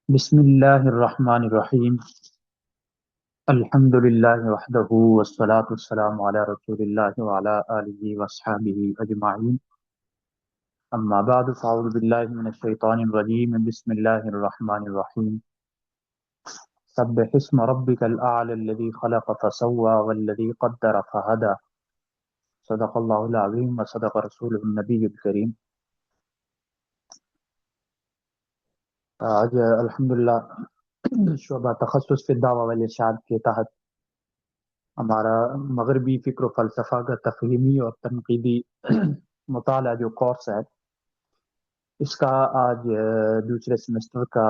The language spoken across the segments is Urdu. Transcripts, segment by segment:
بسم اللہ الرحمن الرحیم الحمد للہ وحدہ والصلاة والسلام علی رسول اللہ وعلی آلہ واصحابہ اجمعین اما بعد فاعوذ باللہ من الشیطان الرجیم بسم اللہ الرحمن الرحیم سبح اسم ربک الاعلی الذی خلق فسوى والذی قدر فہدى صدق اللہ العظیم وصدق رسولہ النبی الکریم۔ آج الحمدللہ شعبہ تخصص فی الدعوہ والارشاد کے تحت ہمارا مغربی فکر و فلسفہ کا تفہیمی اور تنقیدی مطالعہ جو کورس ہے، اس کا آج دوسرے سمسٹر کا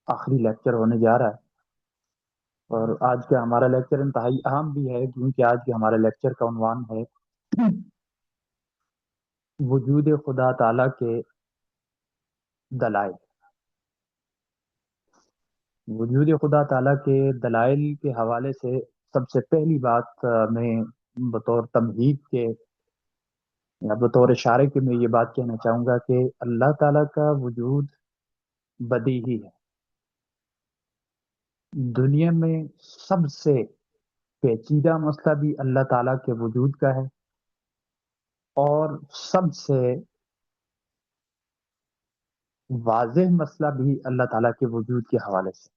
آخری لیکچر ہونے جا رہا ہے۔ اور آج کا ہمارا لیکچر انتہائی اہم بھی ہے، کیونکہ آج کے ہمارے لیکچر کا عنوان ہے وجود خدا تعالیٰ کے دلائل۔ وجود خدا تعالیٰ کے دلائل کے حوالے سے سب سے پہلی بات میں بطور تمہید کے یا بطور اشارے کے میں یہ بات کہنا چاہوں گا کہ اللہ تعالیٰ کا وجود بدیہی ہے۔ دنیا میں سب سے پیچیدہ مسئلہ بھی اللہ تعالیٰ کے وجود کا ہے، اور سب سے واضح مسئلہ بھی اللہ تعالیٰ کے وجود کے حوالے سے۔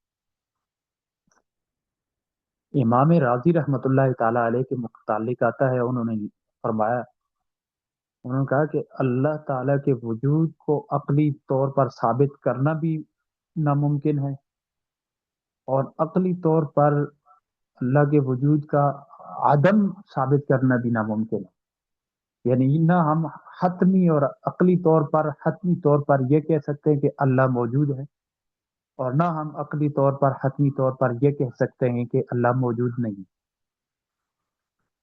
امام راضی رحمۃ اللہ تعالیٰ علیہ کے متعلق آتا ہے، انہوں نے فرمایا، انہوں نے کہا کہ اللہ تعالیٰ کے وجود کو عقلی طور پر ثابت کرنا بھی ناممکن ہے، اور عقلی طور پر اللہ کے وجود کا عدم ثابت کرنا بھی ناممکن ہے۔ یعنی نہ ہم حتمی اور عقلی طور پر حتمی طور پر یہ کہہ سکتے ہیں کہ اللہ موجود ہے، اور نہ ہم عقلی طور پر حتمی طور پر یہ کہہ سکتے ہیں کہ اللہ موجود نہیں۔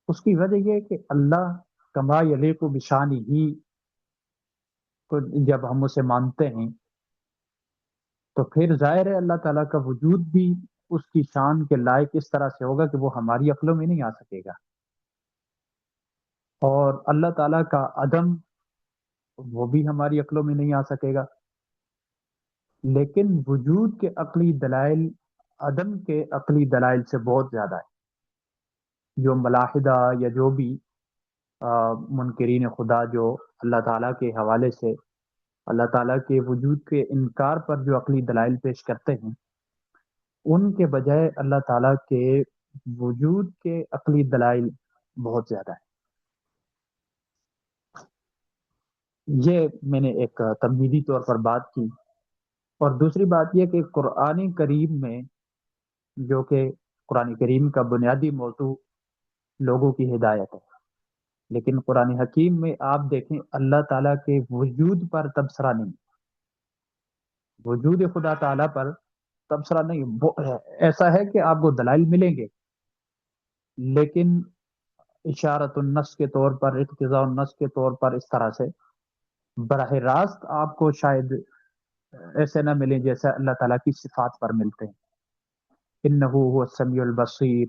اس کی وجہ یہ ہے کہ اللہ کما یلیق بشانہ ہی کو جب ہم اسے مانتے ہیں تو پھر ظاہر ہے اللہ تعالیٰ کا وجود بھی اس کی شان کے لائق اس طرح سے ہوگا کہ وہ ہماری عقلوں میں نہیں آ سکے گا، اور اللہ تعالیٰ کا عدم وہ بھی ہماری عقلوں میں نہیں آ سکے گا۔ لیکن وجود کے عقلی دلائل عدم کے عقلی دلائل سے بہت زیادہ ہے۔ جو ملاحدہ یا جو بھی منکرین خدا جو اللہ تعالیٰ کے حوالے سے اللہ تعالیٰ کے وجود کے انکار پر جو عقلی دلائل پیش کرتے ہیں، ان کے بجائے اللہ تعالیٰ کے وجود کے عقلی دلائل بہت زیادہ ہے۔ یہ میں نے ایک تمہیدی طور پر بات کی۔ اور دوسری بات یہ کہ قرآن کریم میں، جو کہ قرآن کریم کا بنیادی موضوع لوگوں کی ہدایت ہے، لیکن قرآن حکیم میں آپ دیکھیں اللہ تعالیٰ کے وجود پر تبصرہ نہیں، وجود خدا تعالیٰ پر تبصرہ نہیں۔ ایسا ہے کہ آپ کو دلائل ملیں گے، لیکن اشارت النص کے طور پر، اقتضاء النص کے طور پر اس طرح سے براہ راست آپ کو شاید ایسے نہ ملیں جیسا اللہ تعالیٰ کی صفات پر ملتے ہیں۔ انہ هو السمیع البصیر،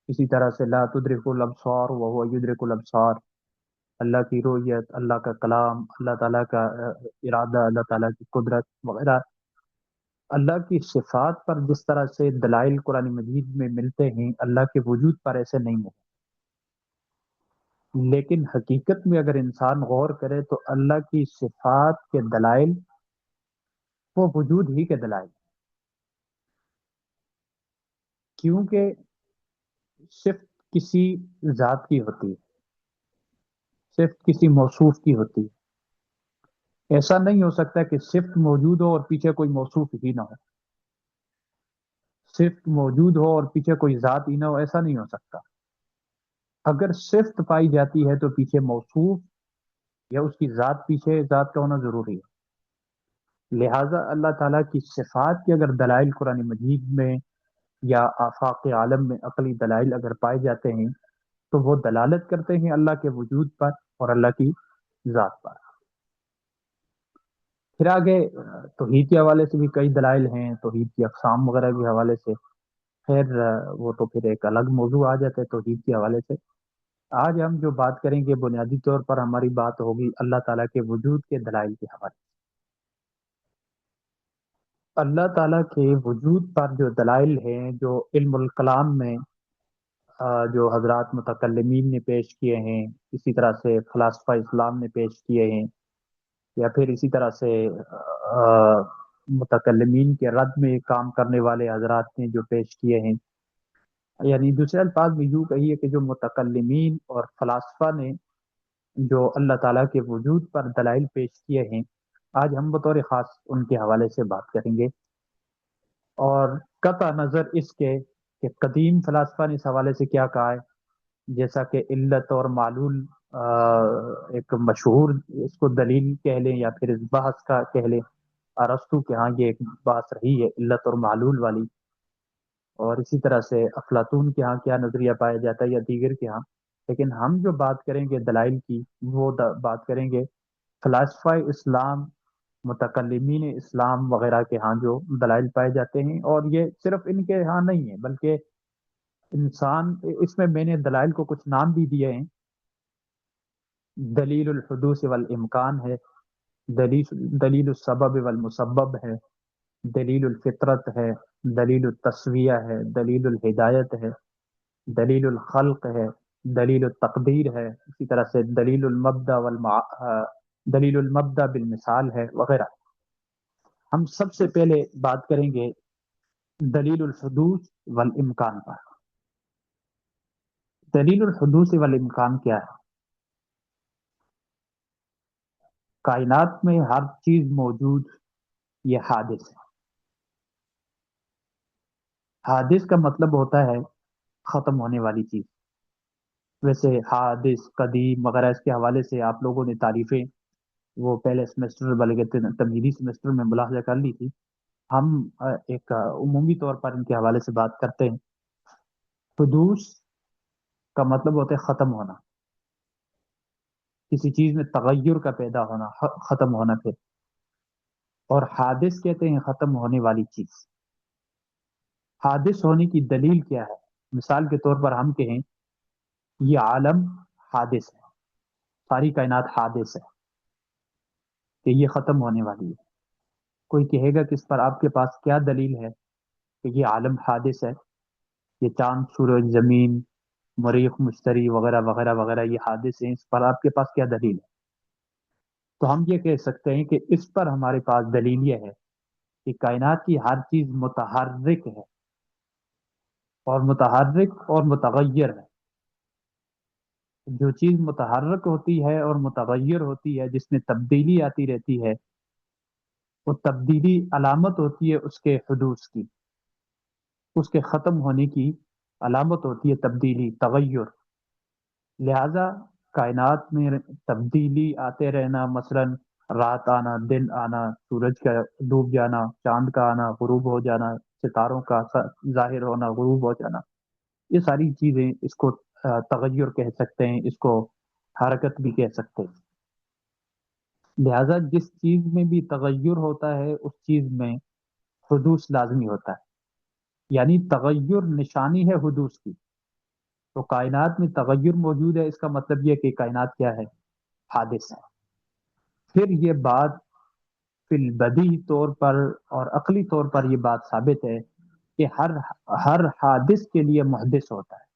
اسی طرح سے لا تدرک الابصار وهو یدرک الابصار، اللہ کی رؤیت، اللہ کا کلام، اللہ تعالیٰ کا ارادہ، اللہ تعالیٰ کی قدرت وغیرہ، اللہ کی صفات پر جس طرح سے دلائل قرآن مجید میں ملتے ہیں، اللہ کے وجود پر ایسے نہیں ملتے۔ لیکن حقیقت میں اگر انسان غور کرے تو اللہ کی صفات کے دلائل وہ وجود ہی کے دلائل، کیونکہ صفت کسی ذات کی ہوتی ہے، صفت کسی موصوف کی ہوتی ہے۔ ایسا نہیں ہو سکتا کہ صفت موجود ہو اور پیچھے کوئی موصوف ہی نہ ہو، صفت موجود ہو اور پیچھے کوئی ذات ہی نہ ہو، ایسا نہیں ہو سکتا۔ اگر صفت پائی جاتی ہے تو پیچھے موصوف یا اس کی ذات، پیچھے ذات کا ہونا ضروری ہے۔ لہٰذا اللہ تعالیٰ کی صفات کے اگر دلائل قرآن مجید میں یا آفاق عالم میں عقلی دلائل اگر پائے جاتے ہیں تو وہ دلالت کرتے ہیں اللہ کے وجود پر اور اللہ کی ذات پر۔ پھر آگے توحید کے حوالے سے بھی کئی دلائل ہیں، توحید کی اقسام وغیرہ کے حوالے سے، خیر وہ تو پھر ایک الگ موضوع آ جاتا ہے توحید کے حوالے سے۔ آج ہم جو بات کریں گے بنیادی طور پر ہماری بات ہوگی اللہ تعالیٰ کے وجود کے دلائل کے حوالے سے۔ اللہ تعالیٰ کے وجود پر جو دلائل ہیں، جو علم الکلام میں جو حضرات متکلمین نے پیش کیے ہیں، اسی طرح سے فلاسفہ اسلام نے پیش کیے ہیں، یا پھر اسی طرح سے متکلمین کے رد میں کام کرنے والے حضرات نے جو پیش کیے ہیں، یعنی دوسرے الفاظ میں یوں کہیے کہ جو متکلمین اور فلاسفہ نے جو اللہ تعالیٰ کے وجود پر دلائل پیش کیے ہیں، آج ہم بطور خاص ان کے حوالے سے بات کریں گے، اور قطع نظر اس کے کہ قدیم فلاسفہ نے اس حوالے سے کیا کہا ہے، جیسا کہ علت اور معلول ایک مشہور اس کو دلیل کہہ لیں یا پھر اس بحث کا کہہ لیں، ارسطو کے ہاں یہ ایک بحث رہی ہے علت اور معلول والی، اور اسی طرح سے افلاطون کے ہاں کیا نظریہ پایا جاتا ہے یا دیگر کے ہاں، لیکن ہم جو بات کریں گے دلائل کی، وہ بات کریں گے فلاسفہ اسلام، متکلمین اسلام وغیرہ کے ہاں جو دلائل پائے جاتے ہیں، اور یہ صرف ان کے ہاں نہیں ہے بلکہ انسان، اس میں نے دلائل کو کچھ نام بھی دیے ہیں، دلیل الحدوث والامکان ہے، دلیل السبب والمسبب ہے، دلیل الفطرت ہے، دلیل التسویہ ہے، دلیل الہدایت ہے، دلیل الخلق ہے، دلیل التقدیر ہے، اسی طرح سے دلیل المبدا دلیل المبدا بالمثال ہے وغیرہ۔ ہم سب سے پہلے بات کریں گے دلیل الحدوث والامکان پر۔ دلیل الحدوث والامکان کیا ہے؟ کائنات میں ہر چیز موجود، یہ حادث ہے۔ حادث کا مطلب ہوتا ہے ختم ہونے والی چیز۔ ویسے حادث، قدیم وغیرہ اس کے حوالے سے آپ لوگوں نے تعریفیں وہ پہلے سیمسٹر بلکہ تمہیدی سیمسٹر میں ملاحظہ کر لی تھی۔ ہم ایک عمومی طور پر ان کے حوالے سے بات کرتے ہیں۔ حدوث کا مطلب ہوتا ہے ختم ہونا، کسی چیز میں تغیر کا پیدا ہونا، ختم ہونا پھر، اور حادث کہتے ہیں ختم ہونے والی چیز۔ حادث ہونے کی دلیل کیا ہے؟ مثال کے طور پر ہم کہیں یہ عالم حادث ہے، ساری کائنات حادث ہے، کہ یہ ختم ہونے والی ہے۔ کوئی کہے گا کہ اس پر آپ کے پاس کیا دلیل ہے کہ یہ عالم حادث ہے، یہ چاند، سورج، زمین، مریخ، مشتری وغیرہ وغیرہ وغیرہ یہ حادث ہیں، اس پر آپ کے پاس کیا دلیل ہے؟ تو ہم یہ کہہ سکتے ہیں کہ اس پر ہمارے پاس دلیل یہ ہے کہ کائنات کی ہر چیز متحرک ہے، اور متحرک اور متغیر ہے۔ جو چیز متحرک ہوتی ہے اور متغیر ہوتی ہے، جس میں تبدیلی آتی رہتی ہے، وہ تبدیلی علامت ہوتی ہے اس کے حدوث کی، اس کے ختم ہونے کی علامت ہوتی ہے تبدیلی، تغیر۔ لہذا کائنات میں تبدیلی آتے رہنا، مثلا رات آنا، دن آنا، سورج کا ڈوب جانا، چاند کا آنا، غروب ہو جانا، ستاروں کا ظاہر ہونا، غروب ہو جانا، یہ ساری چیزیں اس کو تغیر کہہ سکتے ہیں، اس کو حرکت بھی کہہ سکتے ہیں۔ لہذا جس چیز میں بھی تغیر ہوتا ہے اس چیز میں حدوث لازمی ہوتا ہے، یعنی تغیر نشانی ہے حدوث کی۔ تو کائنات میں تغیر موجود ہے، اس کا مطلب یہ کہ کائنات کیا ہے؟ حادث ہے۔ پھر یہ بات فی البدیہی طور پر اور عقلی طور پر یہ بات ثابت ہے کہ ہر حادث کے لیے محدث ہوتا ہے۔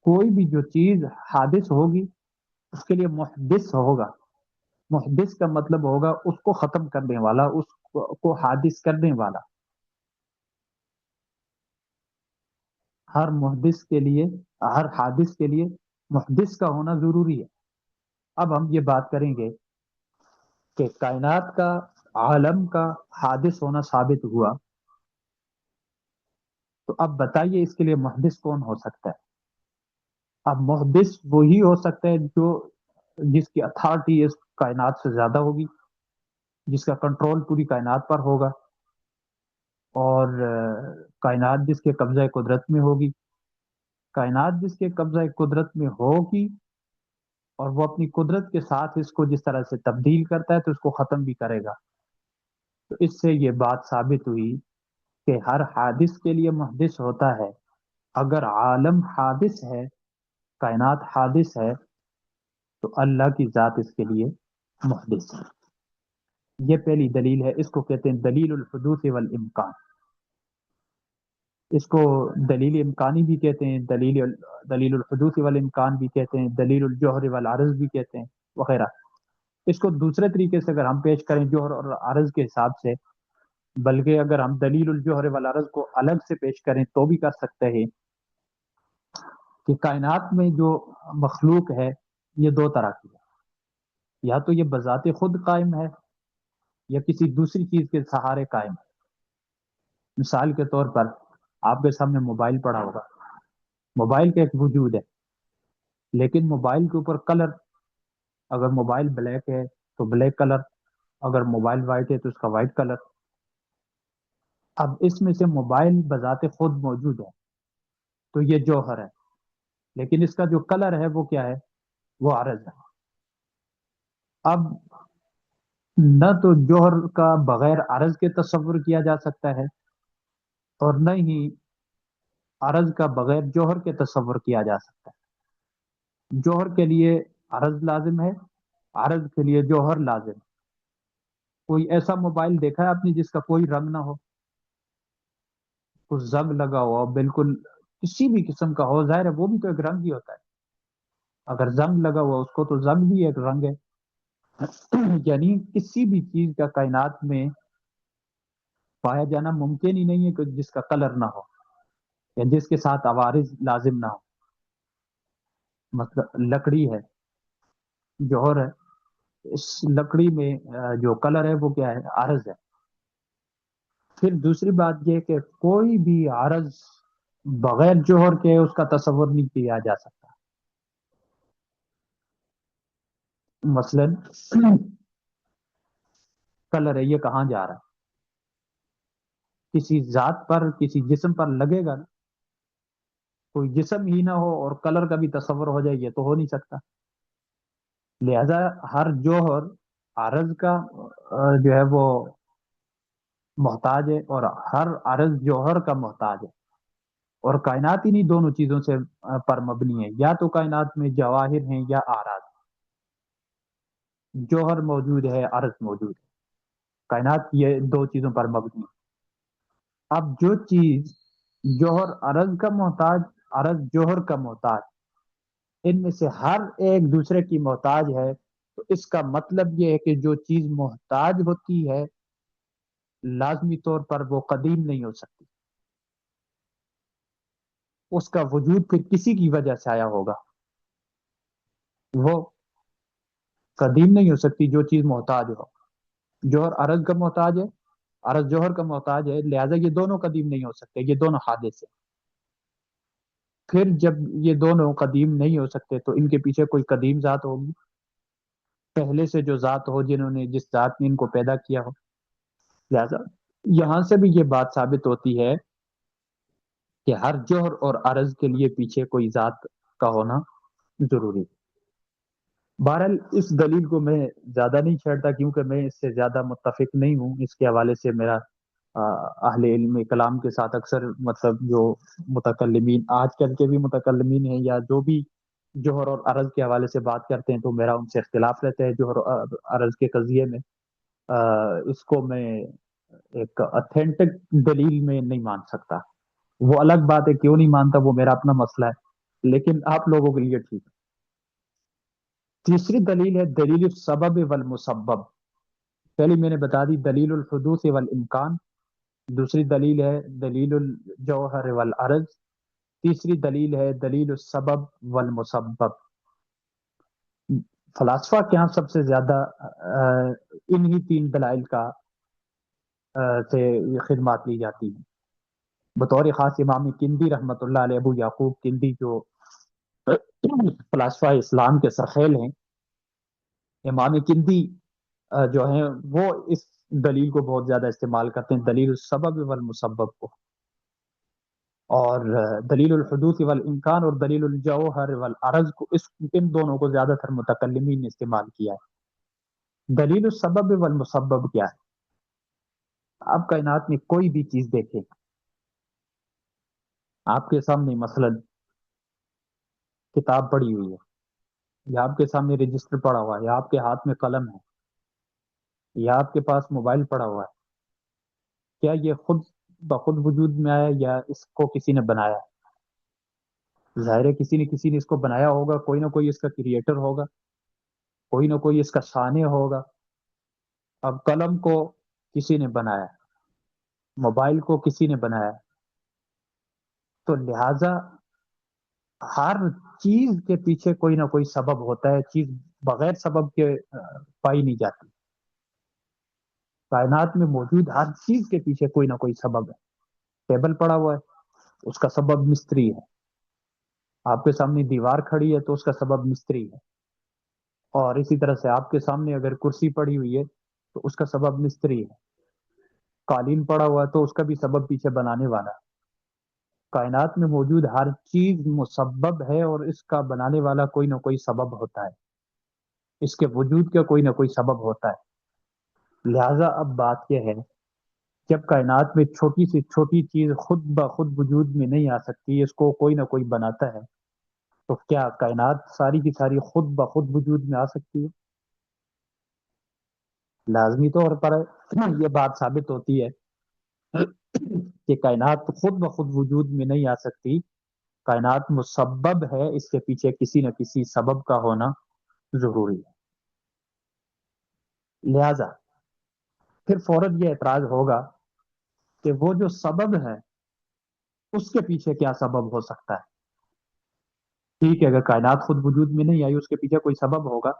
کوئی بھی جو چیز حادث ہوگی اس کے لیے محدث ہوگا۔ محدث کا مطلب ہوگا اس کو ختم کرنے والا، اس کو حادث کرنے والا۔ ہر محدث کے لیے، ہر حادث کے لیے محدث کا ہونا ضروری ہے۔ اب ہم یہ بات کریں گے کہ کائنات کا، عالم کا حادث ہونا ثابت ہوا، تو اب بتائیے اس کے لیے محدث کون ہو سکتا ہے؟ اب محدث وہی ہو سکتا ہے جو جس کی اتھارٹی اس کائنات سے زیادہ ہوگی، جس کا کنٹرول پوری کائنات پر ہوگا، اور کائنات جس کے قبضہ قدرت میں ہوگی۔ کائنات جس کے قبضہ قدرت میں ہوگی اور وہ اپنی قدرت کے ساتھ اس کو جس طرح سے تبدیل کرتا ہے تو اس کو ختم بھی کرے گا۔ تو اس سے یہ بات ثابت ہوئی کہ ہر حادث کے لیے محدث ہوتا ہے۔ اگر عالم حادث ہے، کائنات حادث ہے، تو اللہ کی ذات اس کے لیے محدث ہے۔ یہ پہلی دلیل ہے، اس کو کہتے ہیں دلیل الحدوث والامکان، اس کو دلیل امکانی بھی کہتے ہیں، دلیل الحدوث والامکان بھی کہتے ہیں، دلیل الجوہر والعرض بھی کہتے ہیں وغیرہ۔ اس کو دوسرے طریقے سے اگر ہم پیش کریں جوہر اور عرض کے حساب سے، بلکہ اگر ہم دلیل الجوہر والعرض کو الگ سے پیش کریں تو بھی کر سکتے ہیں کہ کائنات میں جو مخلوق ہے یہ دو طرح کی ہے، یا تو یہ بذات خود قائم ہے یا کسی دوسری چیز کے سہارے قائم ہے۔ مثال کے طور پر آپ کے سامنے موبائل پڑا ہوگا، موبائل کا ایک وجود ہے، لیکن موبائل کے اوپر کلر، اگر موبائل بلیک ہے تو بلیک کلر، اگر موبائل وائٹ ہے تو اس کا وائٹ کلر۔ اب اس میں سے موبائل بذات خود موجود ہے تو یہ جوہر ہے، لیکن اس کا جو کلر ہے وہ کیا ہے؟ وہ عرض ہے۔ اب نہ تو جوہر کا بغیر عرض کے تصور کیا جا سکتا ہے، اور نہ ہی عرض کا بغیر جوہر کے تصور کیا جا سکتا ہے۔ جوہر کے لیے عرض لازم ہے، عرض کے لیے جوہر لازم ہے۔ کوئی ایسا موبائل دیکھا ہے آپ نے جس کا کوئی رنگ نہ ہو، کچھ زنگ لگا ہوا ہو، بالکل کسی بھی قسم کا ہو، ظاہر ہے وہ بھی تو ایک رنگ ہی ہوتا ہے، اگر زنگ لگا ہوا اس کو تو زنگ بھی ایک رنگ ہے۔ یعنی کسی بھی چیز کا کائنات میں پایا جانا ممکن ہی نہیں ہے کہ جس کا کلر نہ ہو یا جس کے ساتھ عوارض لازم نہ ہو۔ مطلب لکڑی ہے، جوہر ہے، اس لکڑی میں جو کلر ہے وہ کیا ہے؟ عرض ہے۔ پھر دوسری بات یہ کہ کوئی بھی عرض بغیر جوہر کے اس کا تصور نہیں کیا جا سکتا۔ مثلا کلر ہے، یہ کہاں جا رہا ہے؟ کسی ذات پر، کسی جسم پر لگے گا نا، کوئی جسم ہی نہ ہو اور کلر کا بھی تصور ہو جائے، یہ تو ہو نہیں سکتا۔ لہذا ہر جوہر عرض کا جو ہے وہ محتاج ہے، اور ہر عرض جوہر کا محتاج ہے، اور کائنات انہی دونوں چیزوں سے پر مبنی ہے، یا تو کائنات میں جواہر ہیں یا آراز، جوہر موجود ہے، عرض موجود ہے، کائنات یہ دو چیزوں پر مبنی ہے۔ اب جو چیز جوہر عرض کا محتاج، عرض جوہر کا محتاج، ان میں سے ہر ایک دوسرے کی محتاج ہے، تو اس کا مطلب یہ ہے کہ جو چیز محتاج ہوتی ہے لازمی طور پر وہ قدیم نہیں ہو سکتی، اس کا وجود پھر کسی کی وجہ سے آیا ہوگا، وہ قدیم نہیں ہو سکتی جو چیز محتاج ہو۔ جوہر عرض کا محتاج ہے، عرض جوہر کا محتاج ہے، لہذا یہ دونوں قدیم نہیں ہو سکتے، یہ دونوں حادث ہیں۔ پھر جب یہ دونوں قدیم نہیں ہو سکتے تو ان کے پیچھے کوئی قدیم ذات ہوگی، پہلے سے جو ذات ہو، جنہوں نے، جس ذات نے ان کو پیدا کیا ہو۔ لہذا یہاں سے بھی یہ بات ثابت ہوتی ہے کہ ہر جوہر اور عرض کے لیے پیچھے کوئی ذات کا ہونا ضروری ہے۔ بہرحال اس دلیل کو میں زیادہ نہیں چھیڑتا، کیونکہ میں اس سے زیادہ متفق نہیں ہوں، اس کے حوالے سے میرا اہل علم کلام کے ساتھ اکثر، مطلب جو متکلمین آج کل کے بھی متکلمین ہیں یا جو بھی جوہر اور عرض کے حوالے سے بات کرتے ہیں، تو میرا ان سے اختلاف رہتا ہے جوہر اور عرض کے قضیے میں۔ اس کو میں ایک اتھینٹک دلیل میں نہیں مان سکتا، وہ الگ بات ہے، کیوں نہیں مانتا وہ میرا اپنا مسئلہ ہے، لیکن آپ لوگوں کے لیے ٹھیک ہے۔ تیسری دلیل ہے دلیل السبب والمسبب۔ پہلی میں نے بتا دی دلیل الحدوث والامکان، دوسری دلیل ہے دلیل الجوہر والعرض، تیسری دلیل ہے دلیل السبب والمسبب۔ فلاسفہ کے ہاں سب سے زیادہ انہی تین دلائل کا سے خدمات لی جاتی ہیں۔ بطور خاص امام کندی رحمۃ اللہ علیہ، ابو یعقوب کندی جو فلاسفہ اسلام کے سرخیل ہیں، امام کندی جو ہیں وہ اس دلیل کو بہت زیادہ استعمال کرتے ہیں، دلیل السبب والمسبب کو، اور دلیل الحدوث والامکان اور دلیل الجوہر والعرض کو، ان دونوں کو زیادہ تر متکلمین نے استعمال کیا ہے۔ دلیل السبب والمسبب کیا ہے؟ آپ کائنات میں کوئی بھی چیز دیکھیں، آپ کے سامنے مثلا کتاب پڑی ہوئی ہے، یا آپ کے سامنے رجسٹر پڑا ہوا ہے، یا آپ کے ہاتھ میں قلم ہے، یا آپ کے پاس موبائل پڑا ہوا ہے، کیا یہ خود بخود وجود میں آیا یا اس کو کسی نے بنایا ہے؟ ظاہر ہے کسی نے اس کو بنایا ہوگا، کوئی نہ کوئی اس کا کریٹر ہوگا، کوئی نہ کوئی اس کا صانع ہوگا۔ اب قلم کو کسی نے بنایا، موبائل کو کسی نے بنایا، تو لہذا ہر چیز کے پیچھے کوئی نہ کوئی سبب ہوتا ہے، چیز بغیر سبب کے پائی نہیں جاتی۔ کائنات میں موجود ہر چیز کے پیچھے کوئی نہ کوئی سبب ہے۔ ٹیبل پڑا ہوا ہے، اس کا سبب مستری ہے۔ آپ کے سامنے دیوار کھڑی ہے تو اس کا سبب مستری ہے۔ اور اسی طرح سے آپ کے سامنے اگر کرسی پڑی ہوئی ہے تو اس کا سبب مستری ہے۔ قالین پڑا ہوا ہے تو اس کا بھی سبب پیچھے بنانے والا ہے۔ کائنات میں موجود ہر چیز مسبب ہے اور اس کا بنانے والا کوئی نہ کوئی سبب ہوتا ہے، اس کے وجود کا کوئی نہ کوئی سبب ہوتا ہے۔ لہذا اب بات یہ ہے، جب کائنات میں چھوٹی سے چھوٹی چیز خود بخود وجود میں نہیں آ سکتی، اس کو کوئی نہ کوئی بناتا ہے، تو کیا کائنات ساری کی ساری خود بخود وجود میں آ سکتی ہے؟ لازمی طور پر یہ بات ثابت ہوتی ہے کہ کائنات خود بخود وجود میں نہیں آ سکتی، کائنات مسبب ہے، اس کے پیچھے کسی نہ کسی سبب کا ہونا ضروری ہے۔ لہذا پھر فوراً یہ اعتراض ہوگا کہ وہ جو سبب ہے اس کے پیچھے کیا سبب ہو سکتا ہے؟ ٹھیک ہے، اگر کائنات خود وجود میں نہیں آئی، اس کے پیچھے کوئی سبب ہوگا،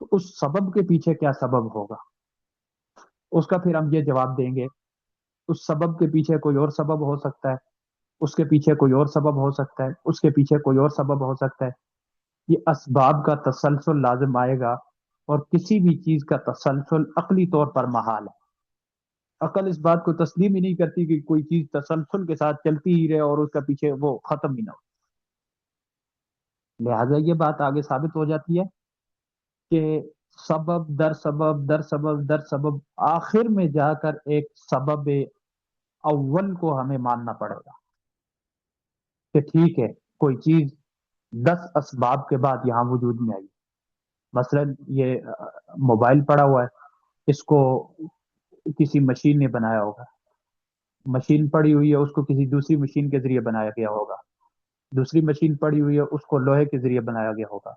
تو اس سبب کے پیچھے کیا سبب ہوگا؟ اس کا پھر ہم یہ جواب دیں گے، اس سبب کے پیچھے کوئی اور سبب ہو سکتا ہے، اس کے پیچھے کوئی اور سبب ہو سکتا ہے، اس کے پیچھے کوئی اور سبب ہو سکتا ہے۔ یہ اسباب کا تسلسل لازم آئے گا، اور کسی بھی چیز کا تسلسل عقلی طور پر محال ہے۔ عقل اس بات کو تسلیم ہی نہیں کرتی کہ کوئی چیز تسلسل کے ساتھ چلتی ہی رہے اور اس کا پیچھے وہ ختم ہی نہ ہو۔ لہذا یہ بات آگے ثابت ہو جاتی ہے کہ سبب در سبب در سبب در سبب، آخر میں جا کر ایک سبب اول کو ہمیں ماننا پڑے گا کہ ٹھیک ہے، کوئی چیز 10 اسباب کے بعد یہاں وجود میں آئی۔ مثلا یہ موبائل پڑا ہوا ہے، اس کو کسی مشین نے بنایا ہوگا۔ مشین پڑی ہوئی ہے، اس کو کسی دوسری مشین کے ذریعے بنایا گیا ہوگا۔ دوسری مشین پڑی ہوئی ہے، اس کو لوہے کے ذریعے بنایا گیا ہوگا۔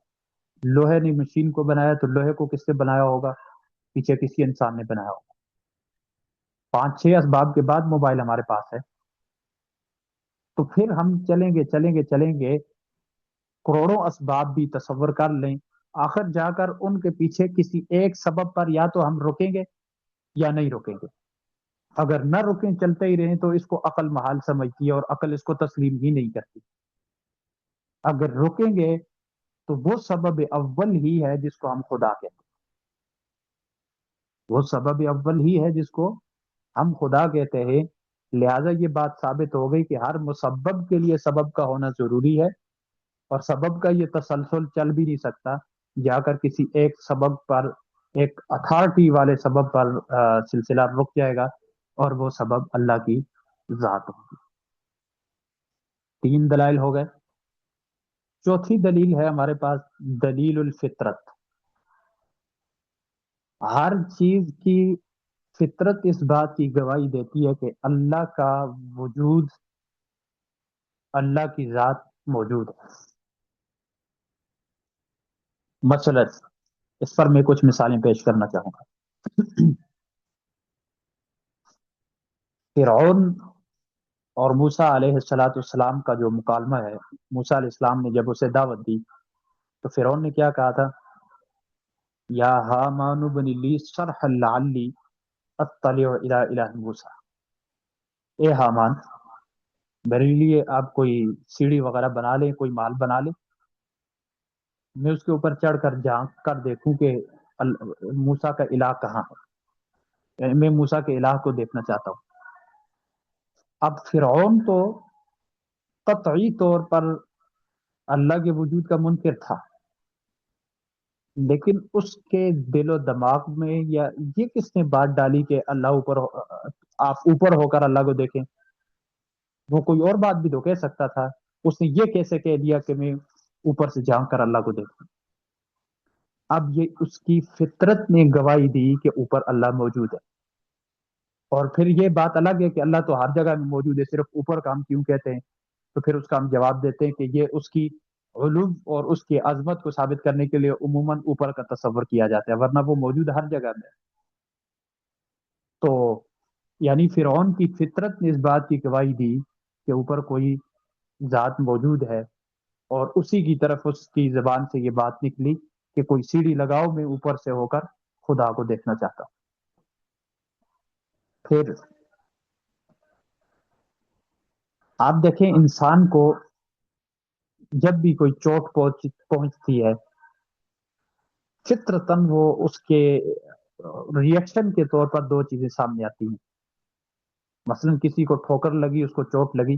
لوہے نے مشین کو بنایا تو لوہے کو کس سے بنایا ہوگا؟ پیچھے کسی انسان نے بنایا ہوگا۔ 5 6 اسباب کے بعد موبائل ہمارے پاس ہے، تو پھر ہم چلیں گے چلیں گے چلیں گے، کروڑوں اسباب بھی تصور کر لیں، آخر جا کر ان کے پیچھے کسی ایک سبب پر یا تو ہم رکیں گے یا نہیں رکیں گے۔ اگر نہ رکیں، چلتے ہی رہیں، تو اس کو عقل محال سمجھتی ہے اور عقل اس کو تسلیم ہی نہیں کرتی۔ اگر رکیں گے تو وہ سبب اول ہی ہے جس کو ہم خدا کہتے ہیں، وہ سبب اول ہی ہے جس کو ہم خدا کہتے ہیں۔ لہذا یہ بات ثابت ہو گئی کہ ہر مسبب کے لیے سبب کا ہونا ضروری ہے، اور سبب کا یہ تسلسل چل بھی نہیں سکتا، جا کر کسی ایک سبب پر، ایک اتھارٹی والے سبب پر سلسلہ رک جائے گا، اور وہ سبب اللہ کی ذات ہوگی۔ 3 دلائل ہو گئے۔ چوتھی دلیل ہے ہمارے پاس دلیل الفطرت۔ ہر چیز کی فطرت اس بات کی گواہی دیتی ہے کہ اللہ کا وجود، اللہ کی ذات موجود ہے۔ مثلا اس پر میں کچھ مثالیں پیش کرنا چاہوں گا۔ فرعون اور موسیٰ علیہ السلام کا جو مکالمہ ہے، موسیٰ علیہ السلام نے جب اسے دعوت دی تو فرعون نے کیا کہا تھا؟ یا ہامان بن لی صرحا لعلی اطلع الی الہ موسیٰ، اے حامان، میرے لیے آپ کوئی سیڑھی وغیرہ بنا لیں، کوئی مال بنا لیں، میں اس کے اوپر چڑھ کر جھانک کر دیکھوں کہ موسیٰ کا الہ کہاں ہے، یعنی میں موسیٰ کے الہ کو دیکھنا چاہتا ہوں۔ اب فرعون تو قطعی طور پر اللہ کے وجود کا منکر تھا، لیکن اس کے دل و دماغ میں یا یہ کس نے بات ڈالی کہ اللہ اوپر آپ اوپر ہو کر اللہ کو دیکھیں؟ وہ کوئی اور بات بھی تو کہہ سکتا تھا، اس نے یہ کیسے کہہ دیا کہ میں اوپر سے جھانک کر اللہ کو دیکھوں؟ اب یہ اس کی فطرت نے گواہی دی کہ اوپر اللہ موجود ہے، اور پھر یہ بات الگ ہے کہ اللہ تو ہر جگہ میں موجود ہے، صرف اوپر کا ہم کیوں کہتے ہیں؟ تو پھر اس کا ہم جواب دیتے ہیں کہ یہ اس کی علو اور اس کی عظمت کو ثابت کرنے کے لیے عموماً اوپر کا تصور کیا جاتا ہے، ورنہ وہ موجود ہر جگہ میں ہے۔ تو یعنی فرعون کی فطرت نے اس بات کی گواہی دی کہ اوپر کوئی ذات موجود ہے، اور اسی کی طرف اس کی زبان سے یہ بات نکلی کہ کوئی سیڑھی لگاؤ، میں اوپر سے ہو کر خدا کو دیکھنا چاہتا ہوں۔ پھر آپ دیکھیں انسان کو جب بھی کوئی چوٹ پہنچتی ہے، فطرتاً وہ اس کے ریئیکشن کے طور پر دو چیزیں سامنے آتی ہیں۔ مثلا کسی کو ٹھوکر لگی، اس کو چوٹ لگی،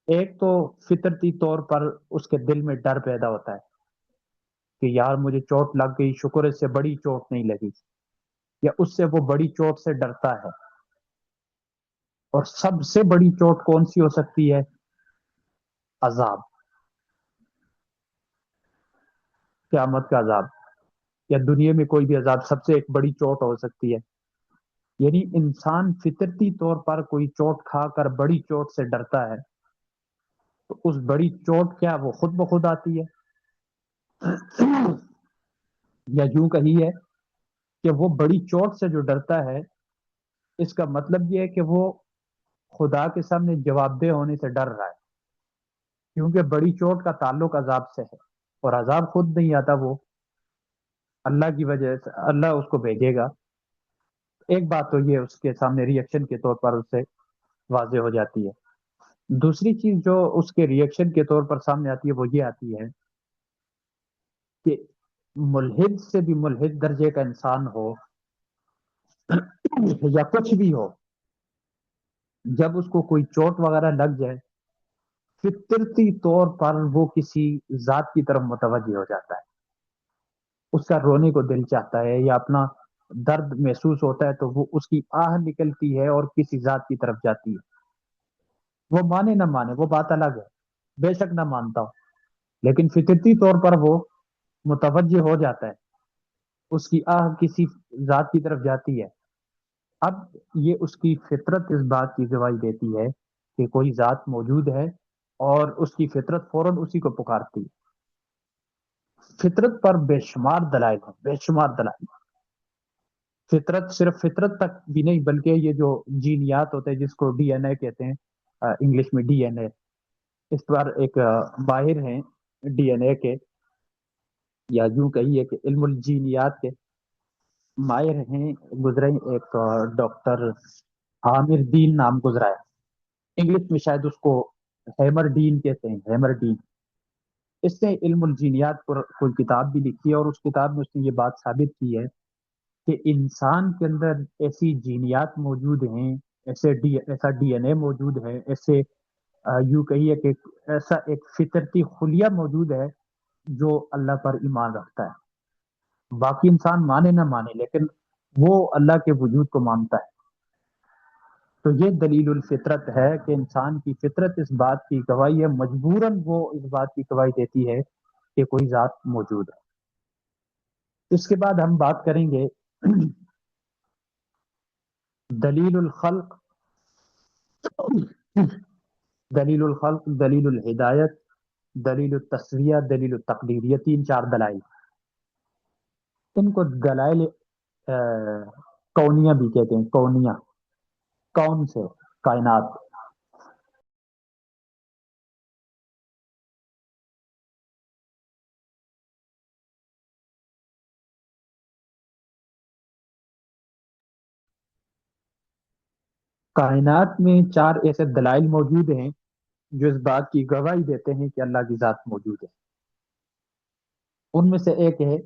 ایک تو فطرتی طور پر اس کے دل میں ڈر پیدا ہوتا ہے کہ یار مجھے چوٹ لگ گئی، شکر اس سے بڑی چوٹ نہیں لگی، یا اس سے وہ بڑی چوٹ سے ڈرتا ہے۔ اور سب سے بڑی چوٹ کون سی ہو سکتی ہے؟ عذاب، قیامت کا عذاب، یا دنیا میں کوئی بھی عذاب سب سے ایک بڑی چوٹ ہو سکتی ہے۔ یعنی انسان فطرتی طور پر کوئی چوٹ کھا کر بڑی چوٹ سے ڈرتا ہے، تو اس بڑی چوٹ کیا وہ خود بخود آتی ہے، یا یوں کہی ہے کہ وہ بڑی چوٹ سے جو ڈرتا ہے، اس کا مطلب یہ ہے کہ وہ خدا کے سامنے جواب دہ ہونے سے ڈر رہا ہے، کیونکہ بڑی چوٹ کا تعلق عذاب سے ہے، اور عذاب خود نہیں آتا، وہ اللہ کی وجہ سے اللہ اس کو بھیجے گا۔ ایک بات تو یہ اس کے سامنے ریئیکشن کے طور پر اس سے واضح ہو جاتی ہے۔ دوسری چیز جو اس کے ریئیکشن کے طور پر سامنے آتی ہے وہ یہ آتی ہے کہ ملحد سے بھی ملحد درجے کا انسان ہو یا کچھ بھی ہو، جب اس کو کوئی چوٹ وغیرہ لگ جائے، فطرتی طور پر وہ کسی ذات کی طرف متوجہ ہو جاتا ہے، اس کا رونے کو دل چاہتا ہے، یا اپنا درد محسوس ہوتا ہے تو وہ اس کی آہ نکلتی ہے اور کسی ذات کی طرف جاتی ہے۔ وہ مانے نہ مانے وہ بات الگ ہے، بے شک نہ مانتا ہو، لیکن فطرتی طور پر وہ متوجہ ہو جاتا ہے، اس کی آہ کسی ذات کی طرف جاتی ہے۔ اب یہ اس کی فطرت اس بات کی گواہی دیتی ہے کہ کوئی ذات موجود ہے، اور اس کی فطرت فوراً اسی کو پکارتی ہے۔ فطرت پر بے شمار دلائل ہیں، بے شمار دلائل۔ فطرت صرف فطرت تک بھی نہیں، بلکہ یہ جو جینیات ہوتے ہیں جس کو ڈی این اے کہتے ہیں، انگلش میں ڈی این اے، اس پر ایک ماہر ہیں ڈی این اے کے، یا یوں کہیے کہ علم الجینیات کے ماہر ہیں، گزرے ایک ڈاکٹر عامر دین نام گزرا ہے، انگلش میں شاید اس کو ہیمر ڈین کہتے ہیں، ہیمر ڈین۔ اس نے علم الجینیات پر کوئی کتاب بھی لکھی ہے، اور اس کتاب میں اس نے یہ بات ثابت کی ہے کہ انسان کے اندر ایسی جینیات موجود ہیں، ایسا ڈی این اے موجود ہے، ایسے یوں کہیے کہ ایسا ایک فطرتی خلیہ موجود ہے جو اللہ پر ایمان رکھتا ہے۔ باقی انسان مانے نہ مانے، لیکن وہ اللہ کے وجود کو مانتا ہے۔ تو یہ دلیل الفطرت ہے کہ انسان کی فطرت اس بات کی گواہی ہے، مجبوراً وہ اس بات کی گواہی دیتی ہے کہ کوئی ذات موجود ہے۔ اس کے بعد ہم بات کریں گے دلیل الخلق، دلیل الخلق، دلیل الہدایت، دلیل التسویہ، دلیل التقدیر، یہ تین چار دلائل، ان کو دلائل کونیہ بھی کہتے ہیں، کونیہ، کون سے، کائنات۔ کائنات میں چار ایسے دلائل موجود ہیں جو اس بات کی گواہی دیتے ہیں کہ اللہ کی ذات موجود ہے۔ ان میں سے ایک ہے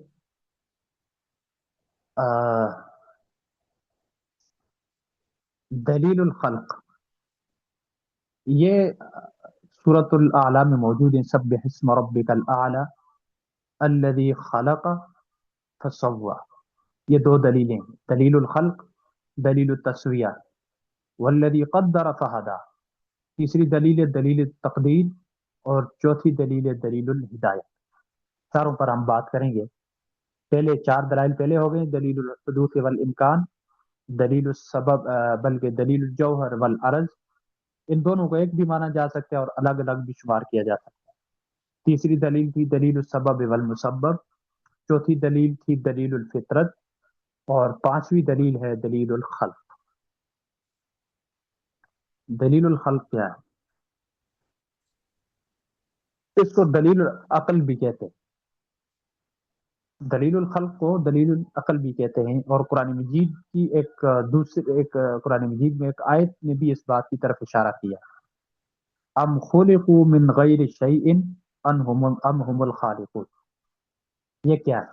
دلیل الخلق، یہ سورۃ الاعلی میں موجود ہیں، سبح اسم ربک الاعلی الذی خلق فسوی، یہ دو دلیلیں ہیں، دلیل الخلق، دلیل التسویہ، والذی قدر فہدی، تیسری دلیل ہے دلیل التقدیر، اور چوتھی دلیل ہے دلیل الہدایہ۔ چاروں پر ہم بات کریں گے. پہلے چار دلائل پہلے ہو گئے، دلیل الحدوث والامکان، دلیل السبب بلکہ دلیل الجوہر والعرض. ان دونوں کو ایک بھی مانا جا سکتا ہے اور الگ الگ بھی شمار کیا جا سکتا ہے. تیسری دلیل تھی دلیل السبب والمسبب، چوتھی دلیل تھی دلیل الفطرت، اور پانچویں دلیل ہے دلیل الخلق. دلیل الخلق کیا ہے؟ اس کو دلیل العقل بھی کہتے ہیں. دلیل الخلق کو دلیل العقل بھی کہتے ہیں. اور قرآن مجید کی ایک قرآن مجید میں ایک آیت نے بھی اس بات کی طرف اشارہ کیا. ام خلقوا من غیر شیء ام هم الخالقون. یہ کیا ہے؟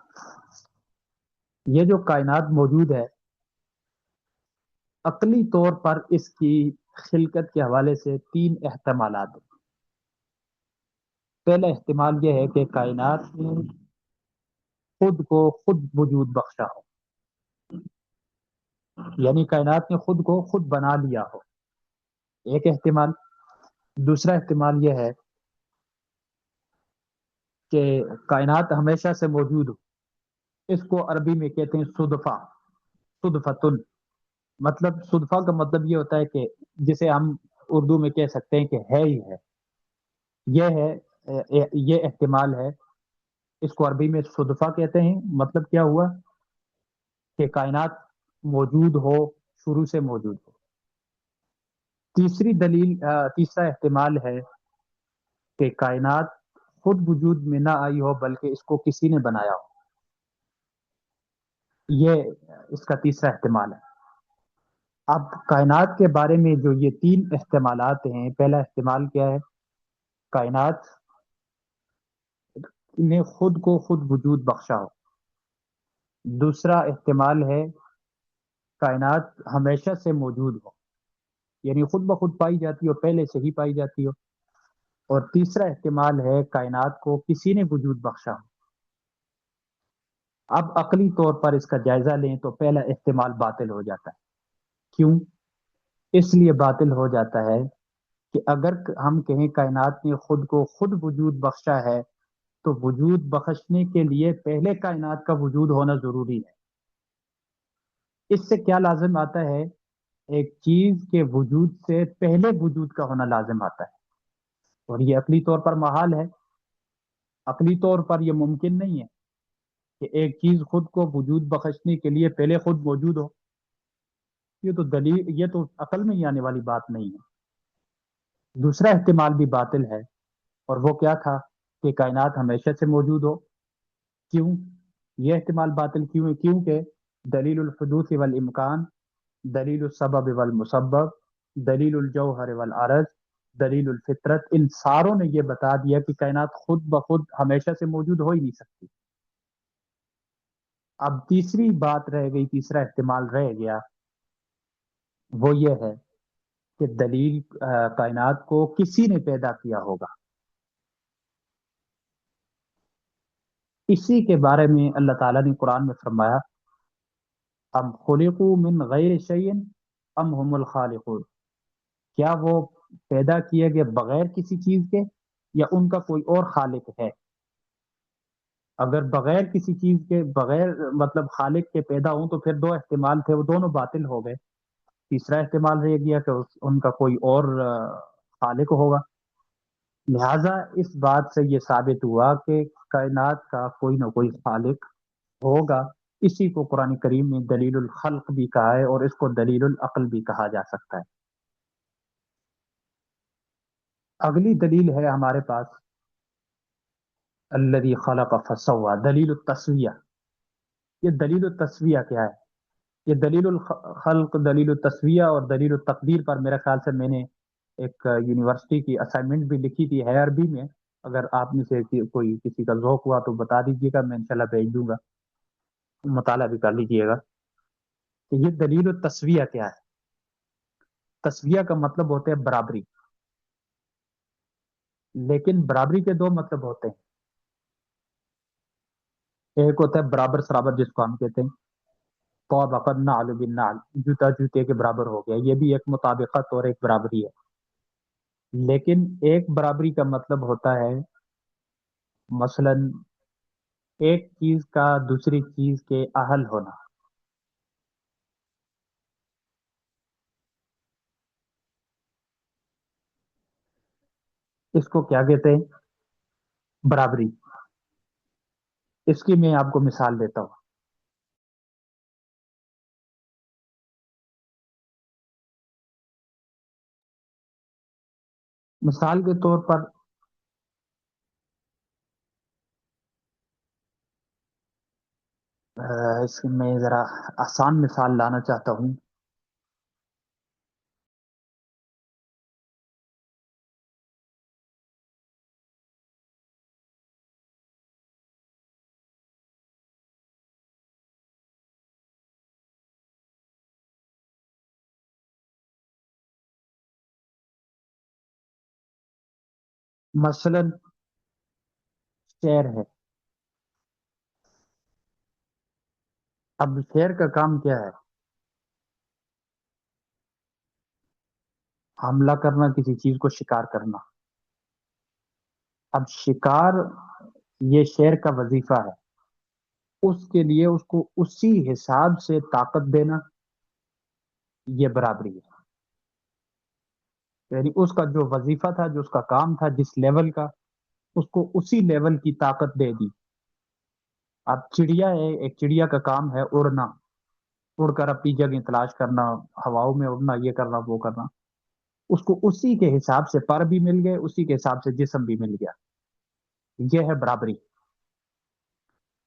یہ جو کائنات موجود ہے، عقلی طور پر اس کی خلقت کے حوالے سے تین احتمالات ہیں. پہلا احتمال یہ ہے کہ کائنات نے خود کو خود وجود بخشا ہو، یعنی کائنات نے خود کو خود بنا لیا ہو، ایک احتمال. دوسرا احتمال یہ ہے کہ کائنات ہمیشہ سے موجود ہو. اس کو عربی میں کہتے ہیں صدفہ، صدفتن. مطلب صدفہ کا مطلب یہ ہوتا ہے کہ جسے ہم اردو میں کہہ سکتے ہیں کہ ہے ہی ہے. یہ ہے یہ احتمال ہے. اس کو عربی میں صدفہ کہتے ہیں. مطلب کیا ہوا کہ کائنات موجود ہو، شروع سے موجود ہو. تیسرا احتمال ہے کہ کائنات خود وجود میں نہ آئی ہو بلکہ اس کو کسی نے بنایا ہو. یہ اس کا تیسرا احتمال ہے. اب کائنات کے بارے میں جو یہ تین احتمالات ہیں، پہلا احتمال کیا ہے؟ کائنات نے خود کو خود وجود بخشا ہو. دوسرا احتمال ہے کائنات ہمیشہ سے موجود ہو، یعنی خود بخود پائی جاتی ہو، پہلے سے ہی پائی جاتی ہو. اور تیسرا احتمال ہے کائنات کو کسی نے وجود بخشا ہو. اب عقلی طور پر اس کا جائزہ لیں تو پہلا احتمال باطل ہو جاتا ہے. کیوں؟ اس لیے باطل ہو جاتا ہے کہ اگر ہم کہیں کائنات نے خود کو خود وجود بخشا ہے تو وجود بخشنے کے لیے پہلے کائنات کا وجود ہونا ضروری ہے. اس سے کیا لازم آتا ہے؟ ایک چیز کے وجود سے پہلے وجود کا ہونا لازم آتا ہے، اور یہ عقلی طور پر محال ہے. عقلی طور پر یہ ممکن نہیں ہے کہ ایک چیز خود کو وجود بخشنے کے لیے پہلے خود موجود ہو. یہ تو عقل میں ہی آنے والی بات نہیں ہے. دوسرا احتمال بھی باطل ہے، اور وہ کیا تھا؟ کہ کائنات ہمیشہ سے موجود ہو. کیوں یہ احتمال باطل کیوں ہے؟ کیونکہ دلیل الحدوث والامکان، دلیل السبب والمسبب، دلیل الجوہر والعرض، دلیل الفطرت، ان ساروں نے یہ بتا دیا کہ کائنات خود بخود ہمیشہ سے موجود ہو ہی نہیں سکتی. اب تیسری بات رہ گئی، تیسرا احتمال رہ گیا، وہ یہ ہے کہ دلیل کائنات کو کسی نے پیدا کیا ہوگا. اسی کے بارے میں اللہ تعالیٰ نے قرآن میں فرمایا ام خلقوا من غیر شیء ام هم الخالقون. کیا وہ پیدا کیے گئے بغیر کسی چیز کے یا ان کا کوئی اور خالق ہے؟ اگر بغیر کسی چیز کے، بغیر مطلب خالق کے پیدا ہوں تو پھر دو احتمال تھے، وہ دونوں باطل ہو گئے. تیسرا احتمال رہ گیا کہ ان کا کوئی اور خالق ہوگا. لہذا اس بات سے یہ ثابت ہوا کہ کائنات کا کوئی نہ کوئی خالق ہوگا. اسی کو قرآن کریم نے دلیل الخلق بھی کہا ہے، اور اس کو دلیل العقل بھی کہا جا سکتا ہے. اگلی دلیل ہے ہمارے پاس الذی خلق فسوی، دلیل التسویہ. یہ دلیل التسویہ کیا ہے؟ یہ دلیل الخلق، دلیل التسویہ اور دلیل التقدیر پر میرے خیال سے میں نے ایک یونیورسٹی کی اسائنمنٹ بھی لکھی تھی، ہے عربی میں. اگر آپ میں سے کوئی کسی کا ذوق ہوا تو بتا دیجیے گا، میں انشاءاللہ بھیج دوں گا، مطالعہ بھی کر لیجیے گا. کہ یہ دلیل التسویہ کیا ہے؟ تسویہ کا مطلب ہوتا ہے برابری، لیکن برابری کے دو مطلب ہوتے ہیں. ایک ہوتا ہے برابر سرابر، جس کو ہم کہتے ہیں طابق النعل بالنعل، جوتا جوتے کے برابر ہو گیا، یہ بھی ایک مطابقت اور ایک برابری ہے. لیکن ایک برابری کا مطلب ہوتا ہے مثلا ایک چیز کا دوسری چیز کے اہل ہونا، اس کو کیا کہتے ہیں؟ برابری۔ اس کی میں آپ کو مثال دیتا ہوں۔ مثال کے طور پر اس میں ذرا آسان مثال لانا چاہتا ہوں۔ مثلا شعر ہے۔ اب شعر کا کام کیا ہے؟ حملہ کرنا، کسی چیز کو شکار کرنا۔ اب شکار یہ شعر کا وظیفہ ہے، اس کے لیے اس کو اسی حساب سے طاقت دینا، یہ برابری ہے۔ یعنی اس کا جو وظیفہ تھا، جو اس کا کام تھا، جس لیول کا، اس کو اسی لیول کی طاقت دے دی۔ اب چڑیا ہے، ایک چڑیا کا کام ہے اڑنا، اڑ کر اپنی جگہ تلاش کرنا، ہواؤں میں اڑنا، یہ کرنا وہ کرنا، اس کو اسی کے حساب سے پر بھی مل گئے، اسی کے حساب سے جسم بھی مل گیا، یہ ہے برابری۔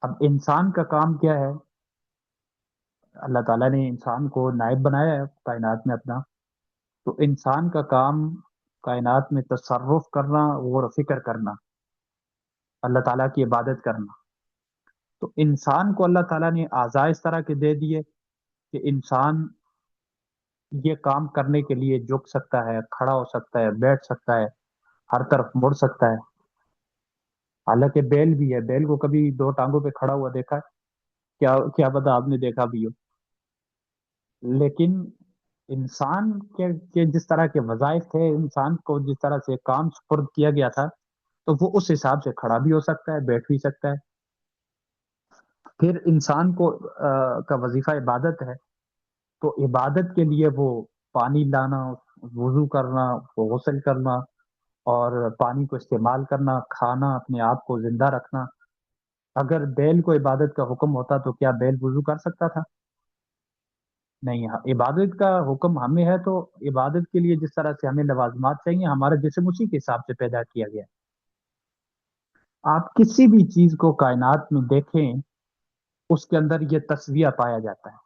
اب انسان کا کام کیا ہے؟ اللہ تعالیٰ نے انسان کو نائب بنایا ہے کائنات میں اپنا، تو انسان کا کام کائنات میں تصرف کرنا، غور و فکر کرنا، اللہ تعالیٰ کی عبادت کرنا۔ تو انسان کو اللہ تعالیٰ نے اعضاء اس طرح کے دے دیے کہ انسان یہ کام کرنے کے لیے جھک سکتا ہے، کھڑا ہو سکتا ہے، بیٹھ سکتا ہے، ہر طرف مڑ سکتا ہے۔ حالانکہ بیل بھی ہے، بیل کو کبھی دو ٹانگوں پہ کھڑا ہوا دیکھا ہے؟ کیا کیا پتا آپ نے دیکھا بھی ہو؟ لیکن انسان کے جس طرح کے وظائف تھے، انسان کو جس طرح سے کام سپرد کیا گیا تھا، تو وہ اس حساب سے کھڑا بھی ہو سکتا ہے، بیٹھ بھی سکتا ہے۔ پھر انسان کو کا وظیفہ عبادت ہے، تو عبادت کے لیے وہ پانی لانا، وضو کرنا، وہ غسل کرنا، اور پانی کو استعمال کرنا، کھانا، اپنے آپ کو زندہ رکھنا۔ اگر بیل کو عبادت کا حکم ہوتا تو کیا بیل وضو کر سکتا تھا؟ نہیں۔ ہاں، عبادت کا حکم ہمیں ہے، تو عبادت کے لیے جس طرح سے ہمیں لوازمات چاہیے، ہمارا جسم اسی کے حساب سے پیدا کیا گیا ہے۔ آپ کسی بھی چیز کو کائنات میں دیکھیں، اس کے اندر یہ تسویہ پایا جاتا ہے۔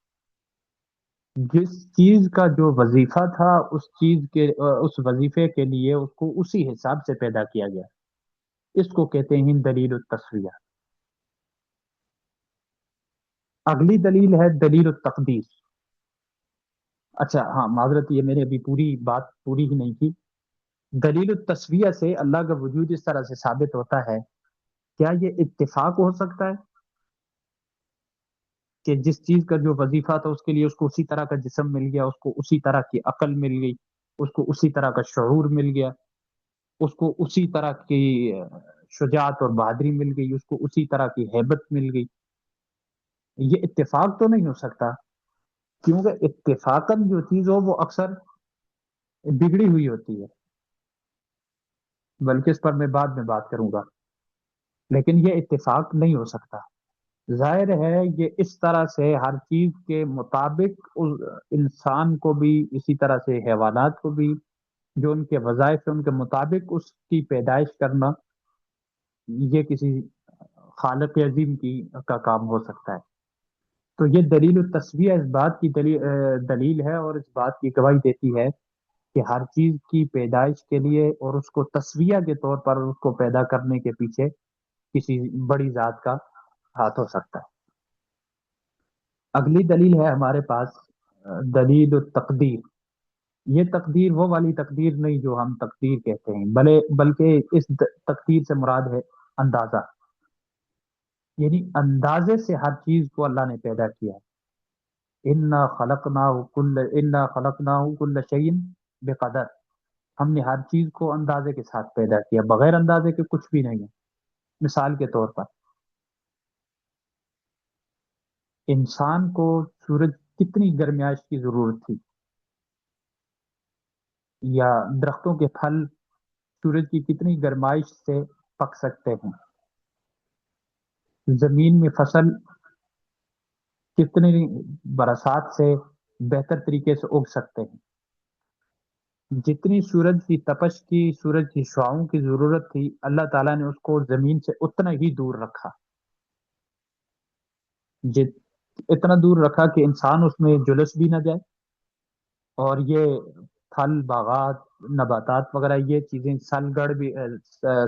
جس چیز کا جو وظیفہ تھا، اس چیز کے اس وظیفے کے لیے اس کو اسی حساب سے پیدا کیا گیا، اس کو کہتے ہیں دلیل التسویہ۔ اگلی دلیل ہے دلیل التقدیر۔ اچھا ہاں، معذرت، یہ میں نے ابھی پوری بات پوری ہی نہیں کی۔ دلیل التسویہ سے اللہ کا وجود اس طرح سے ثابت ہوتا ہے، کیا یہ اتفاق ہو سکتا ہے کہ جس چیز کا جو وظیفہ تھا، اس کے لیے اس کو اسی طرح کا جسم مل گیا، اس کو اسی طرح کی عقل مل گئی، اس کو اسی طرح کا شعور مل گیا، اس کو اسی طرح کی شجاعت اور بہادری مل گئی، اس کو اسی طرح کی ہیبت مل گئی؟ یہ اتفاق تو نہیں ہو سکتا، کیونکہ اتفاقاً جو چیز ہو وہ اکثر بگڑی ہوئی ہوتی ہے، بلکہ اس پر میں بعد میں بات کروں گا۔ لیکن یہ اتفاق نہیں ہو سکتا۔ ظاہر ہے یہ اس طرح سے ہر چیز کے مطابق انسان کو بھی، اسی طرح سے حیوانات کو بھی، جو ان کے وظائف ہیں ان کے مطابق اس کی پیدائش کرنا، یہ کسی خالق عظیم کا کام ہو سکتا ہے۔ تو یہ دلیل التسویہ اس بات کی دلیل ہے، اور اس بات کی گواہی دیتی ہے کہ ہر چیز کی پیدائش کے لیے اور اس کو تسویہ کے طور پر اس کو پیدا کرنے کے پیچھے کسی بڑی ذات کا ہاتھ ہو سکتا ہے۔ اگلی دلیل ہے ہمارے پاس دلیل التقدیر۔ یہ تقدیر وہ والی تقدیر نہیں جو ہم تقدیر کہتے ہیں، بلکہ اس تقدیر سے مراد ہے اندازہ، یعنی اندازے سے ہر چیز کو اللہ نے پیدا کیا ہے۔ انا خلقناہ کل شیء بقدر۔ ہم نے ہر چیز کو اندازے کے ساتھ پیدا کیا، بغیر اندازے کے کچھ بھی نہیں ہے۔ مثال کے طور پر انسان کو سورج کتنی گرمائش کی ضرورت تھی، یا درختوں کے پھل سورج کی کتنی گرمائش سے پک سکتے ہیں، زمین میں فصل کتنی برسات سے بہتر طریقے سے اگ سکتے ہیں۔ جتنی سورج کی تپش کی، سورج کی شعاؤں کی ضرورت تھی، اللہ تعالیٰ نے اس کو زمین سے اتنا ہی دور رکھا، جت اتنا دور رکھا کہ انسان اس میں جلس بھی نہ جائے، اور یہ پھل باغات نباتات وغیرہ یہ چیزیں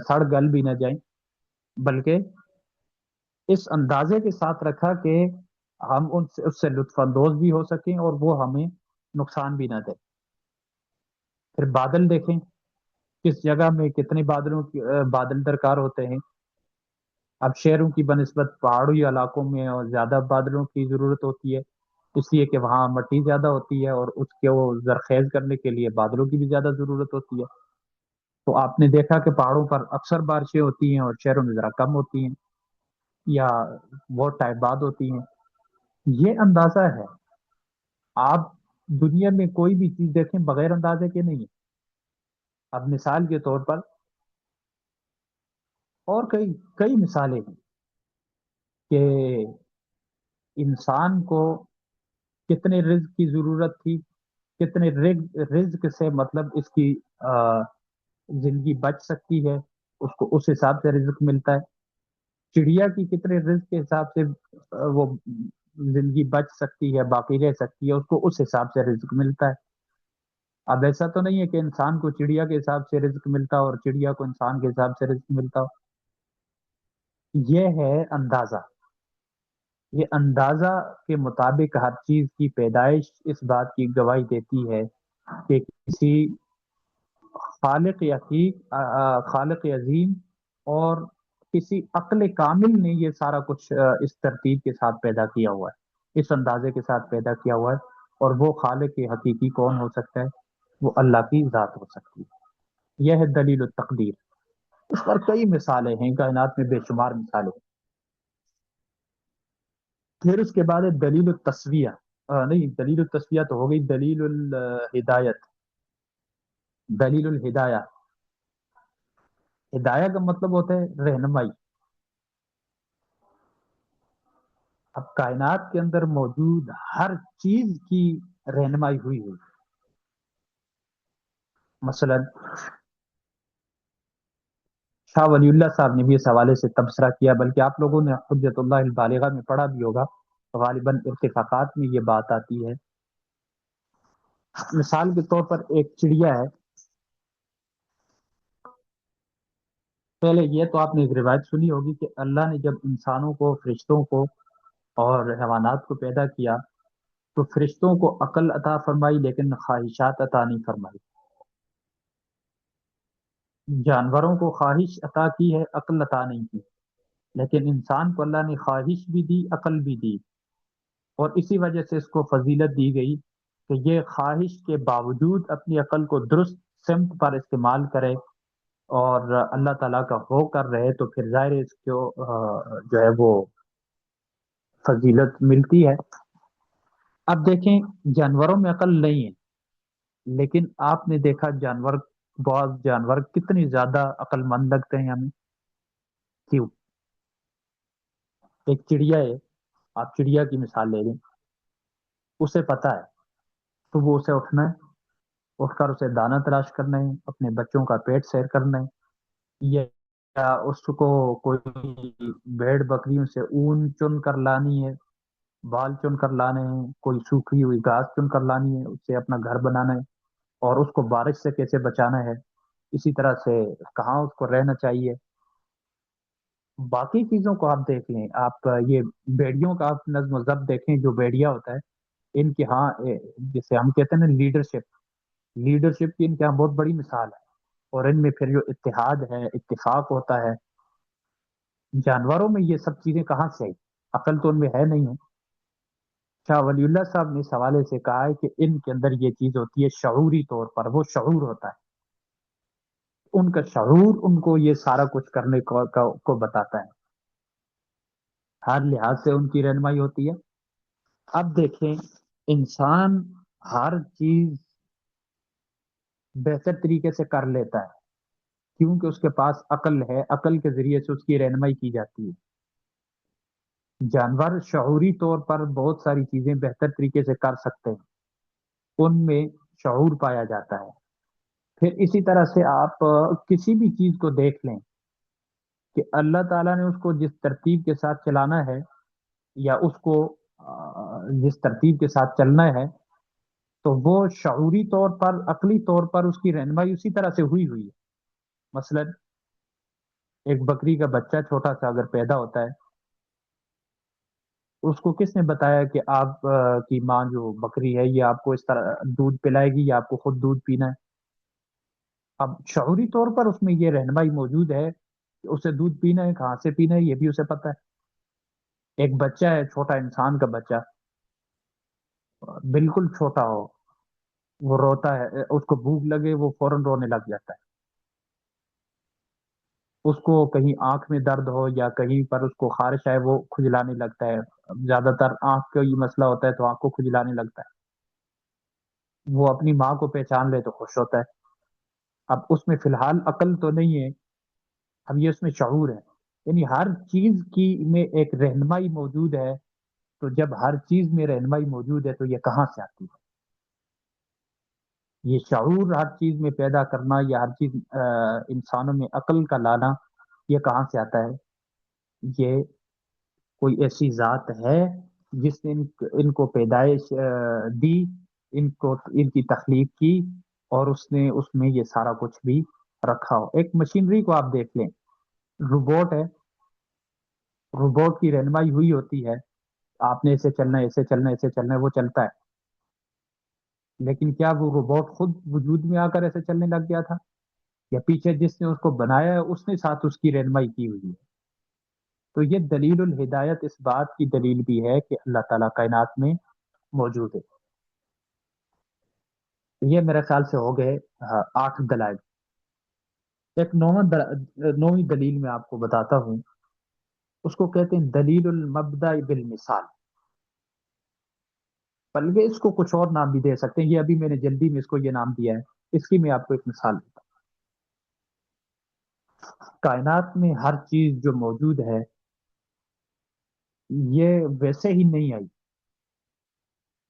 سڑ گل بھی نہ جائیں، بلکہ اس اندازے کے ساتھ رکھا کہ ہم اس سے لطف اندوز بھی ہو سکیں اور وہ ہمیں نقصان بھی نہ دے۔ پھر بادل دیکھیں، کس جگہ میں کتنے بادل درکار ہوتے ہیں۔ اب شہروں کی بنسبت پہاڑی علاقوں میں اور زیادہ بادلوں کی ضرورت ہوتی ہے، اس لیے کہ وہاں مٹی زیادہ ہوتی ہے اور اس کے وہ زرخیز کرنے کے لیے بادلوں کی بھی زیادہ ضرورت ہوتی ہے۔ تو آپ نے دیکھا کہ پہاڑوں پر اکثر بارشیں ہوتی ہیں اور شہروں میں ذرا کم ہوتی ہیں، یا بہت ٹائم بعد ہوتی ہیں۔ یہ اندازہ ہے۔ آپ دنیا میں کوئی بھی چیز دیکھیں بغیر اندازے کے نہیں ہے۔ اب مثال کے طور پر، اور کئی کئی مثالیں ہیں کہ انسان کو کتنے رزق کی ضرورت تھی، کتنے رزق سے مطلب اس کی زندگی بچ سکتی ہے، اس کو اس حساب سے رزق ملتا ہے۔ چڑیا کی کتنے رزق کے حساب سے وہ زندگی بچ سکتی ہے، باقی رہ سکتی ہے، اس کو اس حساب سے رزق ملتا ہے۔ اب ایسا تو نہیں ہے کہ انسان کو چڑیا کے حساب سے رزق ملتا اور چڑیا کو انسان کے حساب سے رزق ملتا ہو۔ یہ ہے اندازہ۔ یہ اندازہ کے مطابق ہر چیز کی پیدائش اس بات کی گواہی دیتی ہے کہ کسی خالق عظیم اور کسی عقل کامل نے یہ سارا کچھ اس ترتیب کے ساتھ پیدا کیا ہوا ہے، اس اندازے کے ساتھ پیدا کیا ہوا ہے، اور وہ خالق حقیقی کون ہو سکتا ہے؟ وہ اللہ کی ذات ہو سکتی ہے۔ یہ ہے دلیل التقدیر۔ اس پر کئی مثالیں ہیں، کائنات میں بے شمار مثالیں ہیں۔ پھر اس کے بعد ہے دلیل التسویہ، نہیں، دلیل التسویہ تو ہو گئی، دلیل الہدایت، دلیل الہدایہ۔ ہدایہ کا مطلب ہوتا ہے رہنمائی۔ اب کائنات کے اندر موجود ہر چیز کی رہنمائی ہوئی ہوئی، مثلا شاہ ولی اللہ صاحب نے بھی اس حوالے سے تبصرہ کیا، بلکہ آپ لوگوں نے حجت اللہ البالغہ میں پڑھا بھی ہوگا، غالباً ارتفاقات میں یہ بات آتی ہے۔ مثال کے طور پر ایک چڑیا ہے، پہلے یہ تو آپ نے ایک روایت سنی ہوگی کہ اللہ نے جب انسانوں کو، فرشتوں کو اور حیوانات کو پیدا کیا تو فرشتوں کو عقل عطا فرمائی لیکن خواہشات عطا نہیں فرمائی۔ جانوروں کو خواہش عطا کی ہے، عقل عطا نہیں کی، لیکن انسان کو اللہ نے خواہش بھی دی، عقل بھی دی، اور اسی وجہ سے اس کو فضیلت دی گئی کہ یہ خواہش کے باوجود اپنی عقل کو درست سمت پر استعمال کرے اور اللہ تعالیٰ کا ہو کر رہے، تو پھر ظاہر ہے اس کو جو ہے وہ فضیلت ملتی ہے۔ اب دیکھیں، جانوروں میں عقل نہیں ہے، لیکن آپ نے دیکھا بعض جانور کتنی زیادہ عقل مند لگتے ہیں ہمیں۔ کیوں؟ ایک چڑیا ہے، آپ چڑیا کی مثال لے لیں، اسے پتا ہے تو وہ اسے اٹھنا ہے، اٹھ کر اسے دانہ تلاش کرنا ہے، اپنے بچوں کا پیٹ سیر کرنا ہے، یا اس کو کوئی بھیڑ بکریوں سے اون چن کر لانی ہے، بال چن کر لانے ہیں، کوئی سوکھی ہوئی گھاس چن کر لانی ہے، اس سے اپنا گھر بنانا ہے، اور اس کو بارش سے کیسے بچانا ہے، اسی طرح سے کہاں اس کو رہنا چاہیے۔ باقی چیزوں کو آپ دیکھ لیں، آپ یہ بیڑیوں کا آپ نظم و ضبط دیکھیں، جو بیڑیا ہوتا ہے ان کے ہاں جسے ہم کہتے ہیں نا لیڈرشپ کی ان کے یہاں بہت بڑی مثال ہے، اور ان میں پھر جو اتحاد ہے، اتفاق ہوتا ہے۔ جانوروں میں یہ سب چیزیں کہاں سے آئی؟ عقل تو ان میں ہے نہیں ہے۔ شاہ ولی اللہ صاحب نے اس حوالے سے کہا ہے کہ ان کے اندر یہ چیز ہوتی ہے شعوری طور پر، وہ شعور ہوتا ہے، ان کا شعور ان کو یہ سارا کچھ کرنے کو بتاتا ہے، ہر لحاظ سے ان کی رہنمائی ہوتی ہے۔ اب دیکھیں، انسان ہر چیز بہتر طریقے سے کر لیتا ہے کیونکہ اس کے پاس عقل ہے، عقل کے ذریعے سے اس کی رہنمائی کی جاتی ہے۔ جانور شعوری طور پر بہت ساری چیزیں بہتر طریقے سے کر سکتے ہیں، ان میں شعور پایا جاتا ہے۔ پھر اسی طرح سے آپ کسی بھی چیز کو دیکھ لیں کہ اللہ تعالیٰ نے اس کو جس ترتیب کے ساتھ چلانا ہے، یا اس کو جس ترتیب کے ساتھ چلنا ہے، تو وہ شعوری طور پر، عقلی طور پر اس کی رہنمائی اسی طرح سے ہوئی ہوئی ہے۔ مثلا ایک بکری کا بچہ چھوٹا سا اگر پیدا ہوتا ہے، اس کو کس نے بتایا کہ آپ کی ماں جو بکری ہے یہ آپ کو اس طرح دودھ پلائے گی یا آپ کو خود دودھ پینا ہے؟ اب شعوری طور پر اس میں یہ رہنمائی موجود ہے کہ اسے دودھ پینا ہے، کہاں سے پینا ہے یہ بھی اسے پتا ہے۔ ایک بچہ ہے، چھوٹا انسان کا بچہ، بالکل چھوٹا ہو، وہ روتا ہے، اس کو بھوک لگے وہ فوراً رونے لگ جاتا ہے۔ اس کو کہیں آنکھ میں درد ہو یا کہیں پر اس کو خارش آئے وہ کھجلانے لگتا ہے۔ زیادہ تر آنکھ کا یہ مسئلہ ہوتا ہے تو آنکھ کو کھجلانے لگتا ہے۔ وہ اپنی ماں کو پہچان لے تو خوش ہوتا ہے۔ اب اس میں فی الحال عقل تو نہیں ہے، اب یہ اس میں شعور ہے، یعنی ہر چیز کی میں ایک رہنمائی موجود ہے۔ تو جب ہر چیز میں رہنمائی موجود ہے تو یہ کہاں سے آتی ہے؟ یہ شعور ہر چیز میں پیدا کرنا یا ہر چیز انسانوں میں عقل کا لانا، یہ کہاں سے آتا ہے؟ یہ کوئی ایسی ذات ہے جس نے ان کو پیدائش دی، ان کو ان کی تخلیق کی، اور اس نے اس میں یہ سارا کچھ بھی رکھا ہو۔ ایک مشینری کو آپ دیکھ لیں، روبوٹ ہے، روبوٹ کی رہنمائی ہوئی ہوتی ہے، آپ نے ایسے چلنا ہے، ایسے چلنا ہے، ایسے چلنا ہے، وہ چلتا ہے۔ لیکن کیا وہ روبوٹ خود وجود میں آ کر ایسے چلنے لگ گیا تھا، یا پیچھے جس نے اس کو بنایا ہے اس نے ساتھ اس کی رہنمائی کی ہوئی ہے؟ تو یہ دلیل الہدایت اس بات کی دلیل بھی ہے کہ اللہ تعالیٰ کائنات میں موجود ہے۔ یہ میرے خیال سے ہو گئے 8 دلائل۔ ایک نویں دلیل میں آپ کو بتاتا ہوں، اس کو کہتے ہیں دلیل المبدأ بالمثال، بلکہ اس کو کچھ اور نام بھی دے سکتے ہیں، یہ ابھی میں نے جلدی میں اس کو یہ نام دیا ہے، اس کی میں آپ کو ایک مثال دیتا ہوں۔ کائنات میں ہر چیز جو موجود ہے یہ ویسے ہی نہیں آئی۔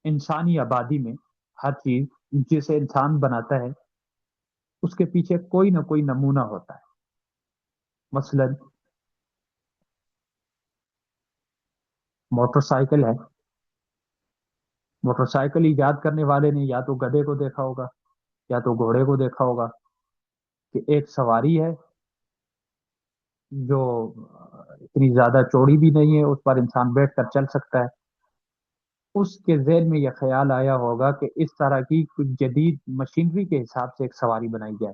انسانی آبادی میں ہر چیز جسے انسان بناتا ہے اس کے پیچھے کوئی نہ کوئی نمونہ ہوتا ہے۔ مثلا موٹر سائیکل ہے، موٹر سائیکل ایجاد کرنے والے نے یا تو گدھے کو دیکھا ہوگا یا تو گھوڑے کو دیکھا ہوگا کہ ایک سواری ہے جو اتنی زیادہ چوڑی بھی نہیں ہے، اس پر انسان بیٹھ کر چل سکتا ہے۔ اس کے ذہن میں یہ خیال آیا ہوگا کہ اس طرح کی کچھ جدید مشینری کے حساب سے ایک سواری بنائی جائے۔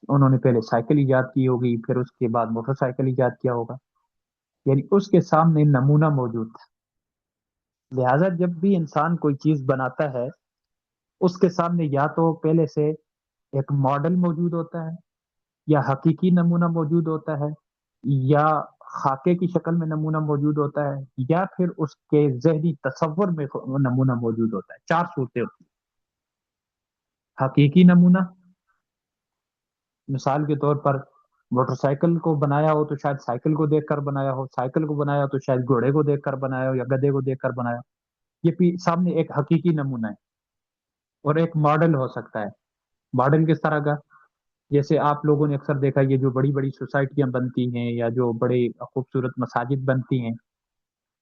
انہوں نے پہلے سائیکل ایجاد کی ہوگی، پھر اس کے بعد موٹر سائیکل ایجاد کیا ہوگا، یعنی اس کے سامنے نمونہ موجود تھا۔ لہذا جب بھی انسان کوئی چیز بناتا ہے اس کے سامنے یا تو پہلے سے ایک ماڈل موجود ہوتا ہے، یا حقیقی نمونہ موجود ہوتا ہے، یا خاکے کی شکل میں نمونہ موجود ہوتا ہے، یا پھر اس کے ذہنی تصور میں نمونہ موجود ہوتا ہے۔ 4 صورتیں ہوتی ہیں۔ حقیقی نمونہ، مثال کے طور پر موٹر سائیکل کو بنایا ہو تو شاید سائیکل کو دیکھ کر بنایا ہو، سائیکل کو بنایا ہو تو شاید گھوڑے کو دیکھ کر بنایا ہو یا گدھے کو دیکھ کر بنایا ہو۔ یہ سامنے ایک حقیقی نمونہ ہے۔ اور ایک ماڈل ہو سکتا ہے۔ ماڈل کس طرح کا؟ جیسے آپ لوگوں نے اکثر دیکھا یہ جو بڑی بڑی سوسائٹیاں بنتی ہیں یا جو بڑے خوبصورت مساجد بنتی ہیں،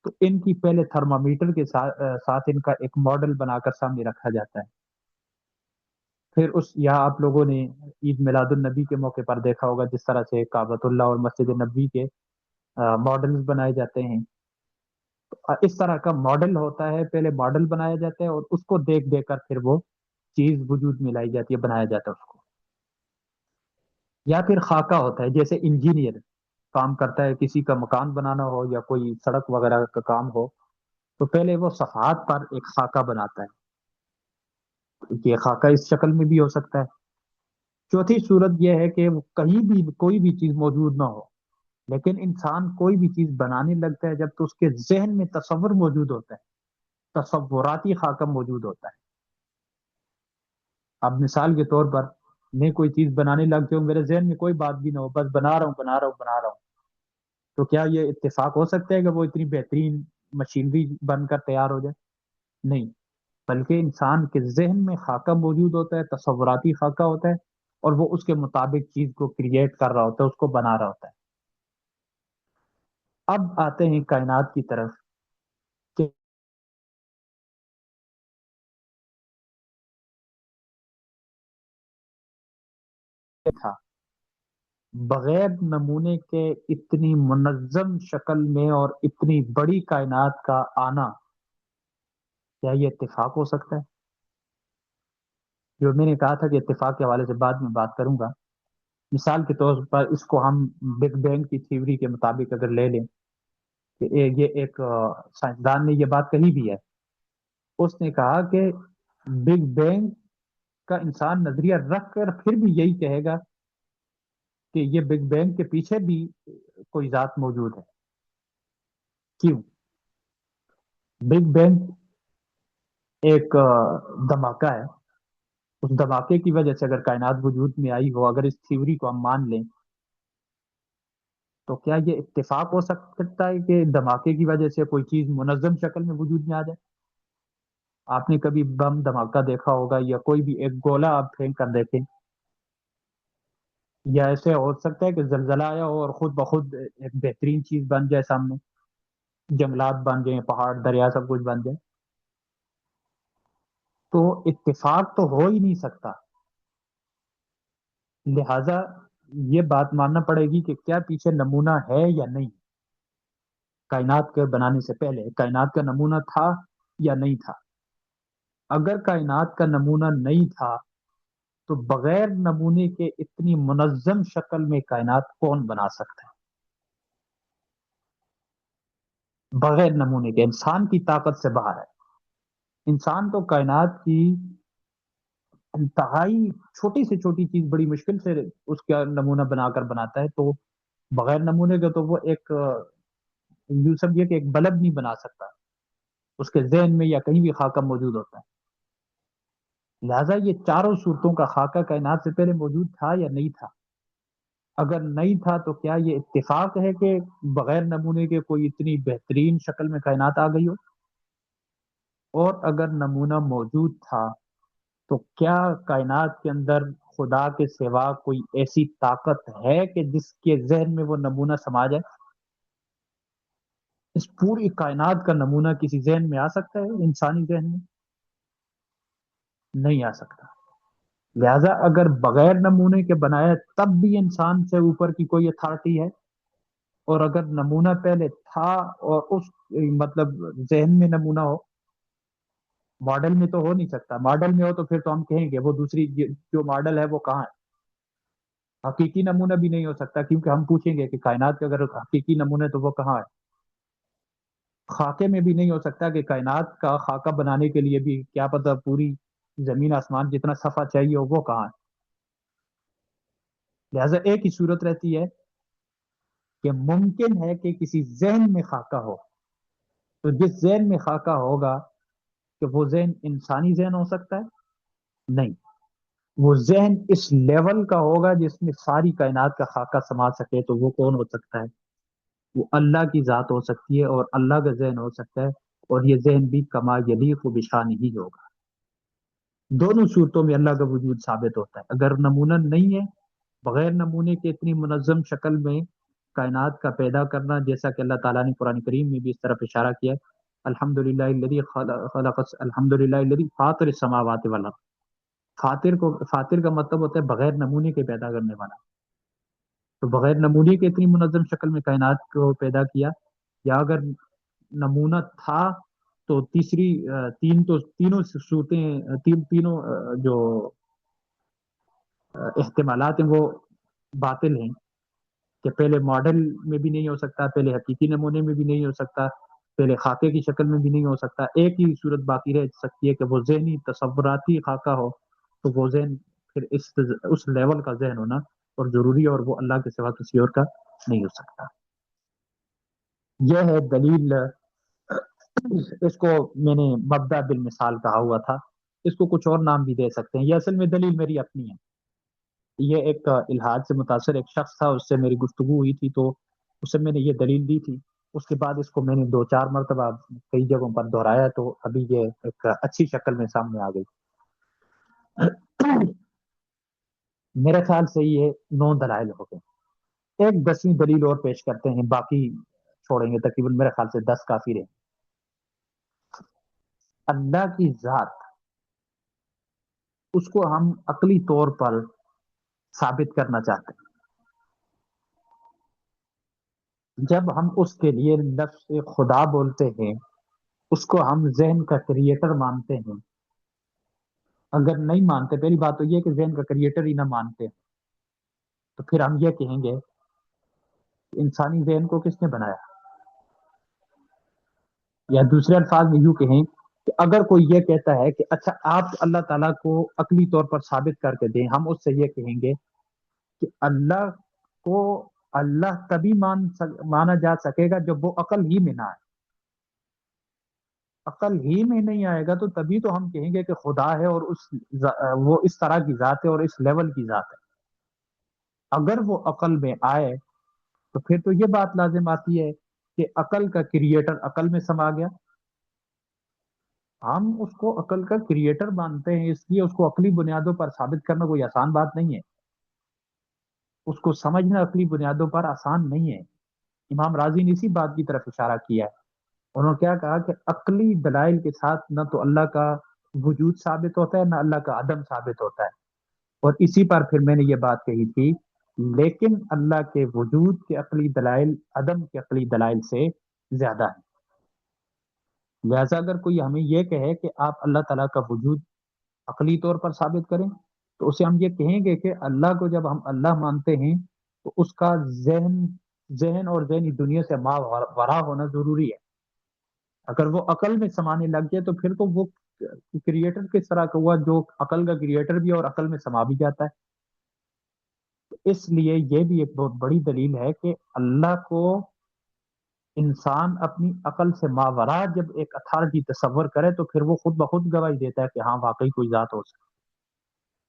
تو ان کی پہلے تھرمامیٹر کے ساتھ ان کا ایک ماڈل بنا کر سامنے رکھا جاتا ہے۔ پھر اس یہاں آپ لوگوں نے عید میلاد النبی کے موقع پر دیکھا ہوگا جس طرح سے کعبۃ اللہ اور مسجد نبوی کے ماڈلز بنائے جاتے ہیں۔ تو اس طرح کا ماڈل ہوتا ہے، پہلے ماڈل بنایا جاتا ہے اور اس کو دیکھ دیکھ کر پھر وہ چیز وجود میں لائی جاتی ہے، بنایا جاتا ہے اس کو۔ یا پھر خاکہ ہوتا ہے، جیسے انجینئر کام کرتا ہے، کسی کا مکان بنانا ہو یا کوئی سڑک وغیرہ کا کام ہو تو پہلے وہ صفحات پر ایک خاکہ بناتا ہے، یہ خاکہ اس شکل میں بھی ہو سکتا ہے۔ چوتھی صورت یہ ہے کہ وہ کہیں بھی کوئی بھی چیز موجود نہ ہو، لیکن انسان کوئی بھی چیز بنانے لگتا ہے جب تو اس کے ذہن میں تصور موجود ہوتا ہے، تصوراتی خاکہ موجود ہوتا ہے. اب مثال کے طور پر میں کوئی چیز بنانے لگ جاؤں، میرے ذہن میں کوئی بات بھی نہ ہو، بس بنا رہا ہوں بنا رہا ہوں بنا رہا ہوں، تو کیا یہ اتفاق ہو سکتا ہے کہ وہ اتنی بہترین مشینری بن کر تیار ہو جائے؟ نہیں. بلکہ انسان کے ذہن میں خاکہ موجود ہوتا ہے، تصوراتی خاکہ ہوتا ہے، اور وہ اس کے مطابق چیز کو کریٹ کر رہا ہوتا ہے، اس کو بنا رہا ہوتا ہے. اب آتے ہیں کائنات کی طرف کہ تھا بغیر نمونے کے اتنی منظم شکل میں اور اتنی بڑی کائنات کا آنا، کیا یہ اتفاق ہو سکتا ہے؟ جو میں نے کہا تھا کہ اتفاق کے حوالے سے بعد میں بات کروں گا. مثال کے طور پر اس کو ہم بگ بینگ کی تھیوری کے مطابق اگر لے لیں کہ یہ ایک سائنسدان نے یہ بات کہی بھی ہے. اس نے کہا کہ بگ بینگ کا انسان نظریہ رکھ کر پھر بھی یہی کہے گا کہ یہ بگ بینگ کے پیچھے بھی کوئی ذات موجود ہے. کیوں؟ بگ بینگ ایک دھماکہ ہے. اس دھماکے کی وجہ سے اگر کائنات وجود میں آئی ہو، اگر اس تھیوری کو ہم مان لیں، تو کیا یہ اتفاق ہو سکتا ہے کہ دھماکے کی وجہ سے کوئی چیز منظم شکل میں وجود میں آ جائے؟ آپ نے کبھی بم دھماکہ دیکھا ہوگا، یا کوئی بھی ایک گولہ آپ پھینک کر دیکھیں، یا ایسے ہو سکتا ہے کہ زلزلہ آیا ہو اور خود بخود ایک بہترین چیز بن جائے سامنے، جنگلات بن جائیں، پہاڑ دریا سب کچھ بن جائے؟ تو اتفاق تو ہو ہی نہیں سکتا. لہذا یہ بات ماننا پڑے گی کہ کیا پیچھے نمونہ ہے یا نہیں. کائنات کے بنانے سے پہلے کائنات کا نمونہ تھا یا نہیں تھا؟ اگر کائنات کا نمونہ نہیں تھا تو بغیر نمونے کے اتنی منظم شکل میں کائنات کون بنا سکتا ہے؟ بغیر نمونے کے انسان کی طاقت سے باہر ہے. انسان تو کائنات کی انتہائی چھوٹی سے چھوٹی چیز بڑی مشکل سے اس کا نمونہ بنا کر بناتا ہے، تو بغیر نمونے کے تو وہ ایک یوں سمجھے کہ ایک بلب نہیں بنا سکتا، اس کے ذہن میں یا کہیں بھی خاکہ موجود ہوتا ہے. لہذا یہ چاروں صورتوں کا خاکہ کائنات سے پہلے موجود تھا یا نہیں تھا؟ اگر نہیں تھا تو کیا یہ اتفاق ہے کہ بغیر نمونے کے کوئی اتنی بہترین شکل میں کائنات آ گئی ہو؟ اور اگر نمونہ موجود تھا تو کیا کائنات کے اندر خدا کے سوا کوئی ایسی طاقت ہے کہ جس کے ذہن میں وہ نمونہ سما جائے؟ اس پوری کائنات کا نمونہ کسی ذہن میں آ سکتا ہے؟ انسانی ذہن میں نہیں آ سکتا. لہذا اگر بغیر نمونے کے بنایا تب بھی انسان سے اوپر کی کوئی اتھارٹی ہے، اور اگر نمونہ پہلے تھا اور اس مطلب ذہن میں نمونہ ہو، ماڈل میں تو ہو نہیں سکتا. ماڈل میں ہو تو پھر تو ہم کہیں گے وہ دوسری جو ماڈل ہے وہ کہاں ہے. حقیقی نمونہ بھی نہیں ہو سکتا، کیونکہ ہم پوچھیں گے کہ کائنات کے اگر حقیقی نمونے تو وہ کہاں ہے. خاکے میں بھی نہیں ہو سکتا کہ کائنات کا خاکہ بنانے کے لیے بھی کیا پتہ پوری زمین آسمان جتنا صفحہ چاہیے ہو وہ کہاں ہے. لہذا ایک ہی صورت رہتی ہے کہ ممکن ہے کہ کسی ذہن میں خاکہ ہو. تو جس ذہن میں خاکہ ہوگا، کہ وہ ذہن انسانی ذہن ہو سکتا ہے؟ نہیں. وہ ذہن اس لیول کا ہوگا جس میں ساری کائنات کا خاکہ سما سکے، تو وہ کون ہو سکتا ہے؟ وہ اللہ کی ذات ہو سکتی ہے، اور اللہ کا ذہن ہو سکتا ہے، اور یہ ذہن بھی کما یلیق و بشان ہی ہوگا. دونوں صورتوں میں اللہ کا وجود ثابت ہوتا ہے. اگر نمونہ نہیں ہے، بغیر نمونے کے اتنی منظم شکل میں کائنات کا پیدا کرنا، جیسا کہ اللہ تعالیٰ نے قرآن کریم میں بھی اس طرف اشارہ کیا ہے، الحمد للہ الذی خلق الحمد للہ الذی فاطر السماوات والارض. فاطر کا مطلب ہوتا ہے بغیر نمونے کے پیدا کرنے والا. تو بغیر نمونے کے اتنی منظم شکل میں کائنات کو پیدا کیا. یا اگر نمونہ تھا تو تینوں صورتیں تینوں جو احتمالات ہیں وہ باطل ہیں. کہ پہلے ماڈل میں بھی نہیں ہو سکتا، پہلے حقیقی نمونے میں بھی نہیں ہو سکتا، پہلے خاکے کی شکل میں بھی نہیں ہو سکتا. ایک ہی صورت باقی رہ سکتی ہے کہ وہ ذہنی تصوراتی خاکہ ہو. تو وہ ذہن پھر اس لیول کا ذہن ہونا اور ضروری ہے، اور وہ اللہ کے سوا کسی اور کا نہیں ہو سکتا۔ یہ ہے دلیل۔ اس کو میں نے مبدأ بالمثال کہا ہوا تھا، اس کو کچھ اور نام بھی دے سکتے ہیں، یہ اصل میں دلیل میری اپنی ہے۔ یہ ایک الحاد سے متاثر ایک شخص تھا، اس سے میری گفتگو ہوئی تھی، تو اسے میں نے یہ دلیل دی تھی۔ اس کے بعد اس کو میں نے 2 4 مرتبہ کئی جگہوں پر دہرایا، تو ابھی یہ ایک اچھی شکل میں سامنے آ گئی۔ میرے خیال سے یہ 9 دلائل ہو گئے، ایک 10ویں دلیل اور پیش کرتے ہیں، باقی چھوڑیں گے، تقریباً میرے خیال سے 10 کافی رہے۔ اللہ کی ذات، اس کو ہم عقلی طور پر ثابت کرنا چاہتے ہیں۔ جب ہم اس کے لیے لفظ خدا بولتے ہیں، اس کو ہم ذہن کا کریٹر مانتے ہیں۔ اگر نہیں مانتے، پہلی بات تو یہ کہ ذہن کا کریٹر ہی نہ مانتے، تو پھر ہم یہ کہیں گے کہ انسانی ذہن کو کس نے بنایا؟ یا دوسرے الفاظ میں یوں کہیں کہ اگر کوئی یہ کہتا ہے کہ اچھا آپ اللہ تعالیٰ کو عقلی طور پر ثابت کر کے دیں، ہم اس سے یہ کہیں گے کہ اللہ کو اللہ تبھی مانا جا سکے گا جب وہ عقل ہی میں نہ آئے۔ عقل ہی میں نہیں آئے گا تو تبھی تو ہم کہیں گے کہ خدا ہے، اور وہ اس طرح کی ذات ہے اور اس لیول کی ذات ہے۔ اگر وہ عقل میں آئے تو پھر تو یہ بات لازم آتی ہے کہ عقل کا کریٹر عقل میں سما گیا۔ ہم اس کو عقل کا کریٹر مانتے ہیں، اس لیے اس کو عقلی بنیادوں پر ثابت کرنا کوئی آسان بات نہیں ہے، اس کو سمجھنا عقلی بنیادوں پر آسان نہیں ہے۔ امام راضی نے اسی بات کی طرف اشارہ کیا ہے، انہوں نے کیا کہا کہ عقلی دلائل کے ساتھ نہ تو اللہ کا وجود ثابت ہوتا ہے، نہ اللہ کا عدم ثابت ہوتا ہے۔ اور اسی پر پھر میں نے یہ بات کہی تھی، لیکن اللہ کے وجود کے عقلی دلائل عدم کے عقلی دلائل سے زیادہ ہیں۔ لہذا اگر کوئی ہمیں یہ کہے کہ آپ اللہ تعالیٰ کا وجود عقلی طور پر ثابت کریں، تو اسے ہم یہ کہیں گے کہ اللہ کو جب ہم اللہ مانتے ہیں تو اس کا ذہن اور ذہنی دنیا سے ماورا ہونا ضروری ہے۔ اگر وہ عقل میں سمانے لگ جائے تو پھر تو وہ کریٹر کس طرح کا ہوا جو عقل کا کریٹر بھی اور عقل میں سما بھی جاتا ہے۔ اس لیے یہ بھی ایک بہت بڑی دلیل ہے کہ اللہ کو انسان اپنی عقل سے ماورا جب ایک اتھارٹی تصور کرے تو پھر وہ خود بخود گواہی دیتا ہے کہ ہاں واقعی کوئی ذات ہو سکتی۔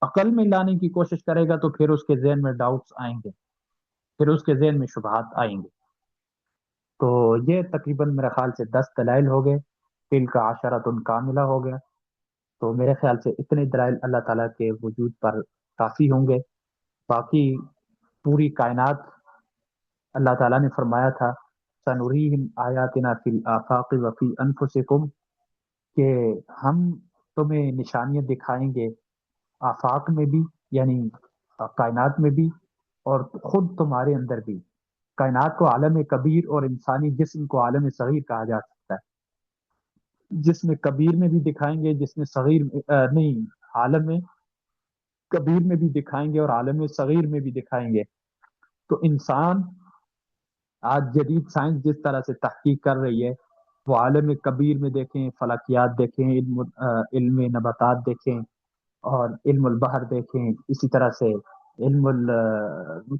عقل میں لانے کی کوشش کرے گا تو پھر اس کے ذہن میں ڈاؤٹس آئیں گے، پھر اس کے ذہن میں شبہات آئیں گے۔ تو یہ تقریباً میرے خیال سے 10 دلائل ہو گئے، تل کا عشرۃ کاملہ ہو گیا۔ تو میرے خیال سے اتنے دلائل اللہ تعالیٰ کے وجود پر کافی ہوں گے۔ باقی پوری کائنات اللہ تعالیٰ نے فرمایا تھا سنریہم آیاتنا فی الآفاق وفی انفسکم، کہ ہم تمہیں نشانیاں دکھائیں گے آفاق میں بھی، یعنی کائنات میں بھی، اور خود تمہارے اندر بھی۔ کائنات کو عالم کبیر اور انسانی جسم کو عالم صغیر کہا جا سکتا ہے۔ جسم کبیر میں بھی دکھائیں گے، جسم صغیر نہیں، عالم کبیر میں بھی دکھائیں گے اور عالم صغیر میں بھی دکھائیں گے۔ تو انسان آج جدید سائنس جس طرح سے تحقیق کر رہی ہے، وہ عالم کبیر میں دیکھیں، فلکیات دیکھیں، علم نباتات دیکھیں، اور علم البحر دیکھیں، اسی طرح سے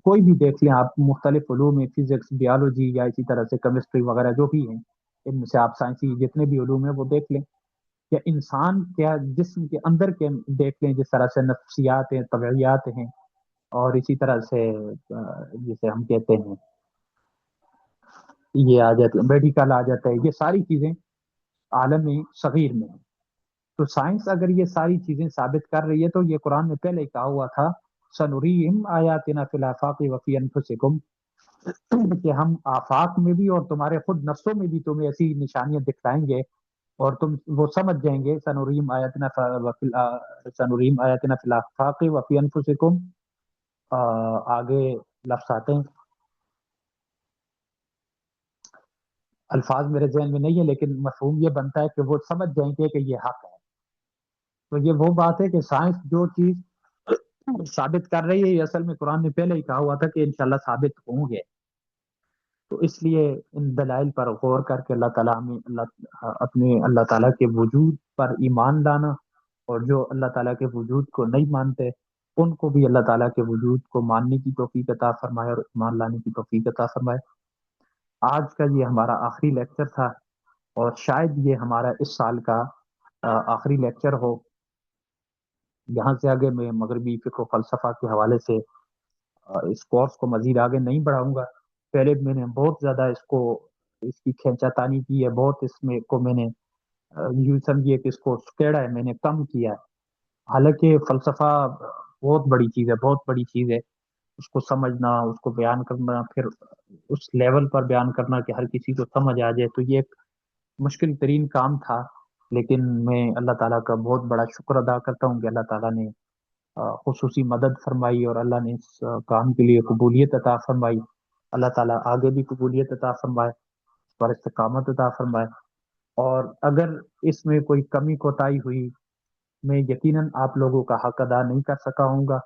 کوئی بھی دیکھ لیں آپ، مختلف علوم میں فزکس، بیالوجی، یا اسی طرح سے کیمسٹری وغیرہ جو بھی ہیں، ان میں سے آپ سائنسی جتنے بھی علوم ہیں وہ دیکھ لیں، یا انسان کیا جسم کے اندر کے دیکھ لیں، جس طرح سے نفسیات ہیں، طبعیات ہیں، اور اسی طرح سے جسے ہم کہتے ہیں یہ آ جاتے ہیں میڈیکل آ جاتا ہے، یہ ساری چیزیں عالم صغیر میں ہیں۔ تو سائنس اگر یہ ساری چیزیں ثابت کر رہی ہے تو یہ قرآن میں پہلے ہی کہا ہوا تھا سنریہم آیاتنا فی الآفاق وفی انفسکم، کہ ہم آفاق میں بھی اور تمہارے خود نفسوں میں بھی تمہیں ایسی نشانیاں دکھلائیں گے اور تم وہ سمجھ جائیں گے۔ سنریہم آیاتنا فی الآفاق وفی انفسکم، آگے لفظ آتے ہیں، الفاظ میرے ذہن میں نہیں ہے لیکن مفہوم یہ بنتا ہے کہ وہ سمجھ جائیں گے کہ یہ حق ہے۔ تو یہ وہ بات ہے کہ سائنس جو چیز ثابت کر رہی ہے یہ اصل میں قرآن نے پہلے ہی کہا ہوا تھا کہ انشاءاللہ ثابت ہوں گے۔ تو اس لیے ان دلائل پر غور کر کے اللہ تعالیٰ ہمیں اپنے اللہ تعالیٰ کے وجود پر ایمان لانا، اور جو اللہ تعالیٰ کے وجود کو نہیں مانتے ان کو بھی اللہ تعالیٰ کے وجود کو ماننے کی توفیق عطا فرمائے اور ایمان لانے کی توفیق عطا فرمائے۔ آج کا یہ ہمارا آخری لیکچر تھا، اور شاید یہ ہمارا اس سال کا آخری لیکچر ہو۔ یہاں سے آگے میں مغربی فقہ و فلسفہ کے حوالے سے اس کورس کو مزید آگے نہیں بڑھاؤں گا۔ پہلے میں نے بہت زیادہ اس کی کھینچا تانی کی ہے، بہت اس میں کو میں نے یوں سمجھیے کہ اس کو سکیڑا ہے، میں نے کم کیا ہے۔ حالانکہ فلسفہ بہت بڑی چیز ہے، بہت بڑی چیز ہے۔ اس کو سمجھنا، اس کو بیان کرنا، پھر اس لیول پر بیان کرنا کہ ہر کسی کو سمجھ آ جائے، تو یہ ایک مشکل ترین کام تھا۔ لیکن میں اللہ تعالیٰ کا بہت بڑا شکر ادا کرتا ہوں کہ اللہ تعالیٰ نے خصوصی مدد فرمائی، اور اللہ نے اس کام کے لیے قبولیت عطا فرمائی۔ اللہ تعالیٰ آگے بھی قبولیت عطا فرمائے، اس پر استقامت عطا فرمائے۔ اور اگر اس میں کوئی کمی کوتاہی ہوئی، میں یقیناً آپ لوگوں کا حق ادا نہیں کر سکا ہوں گا۔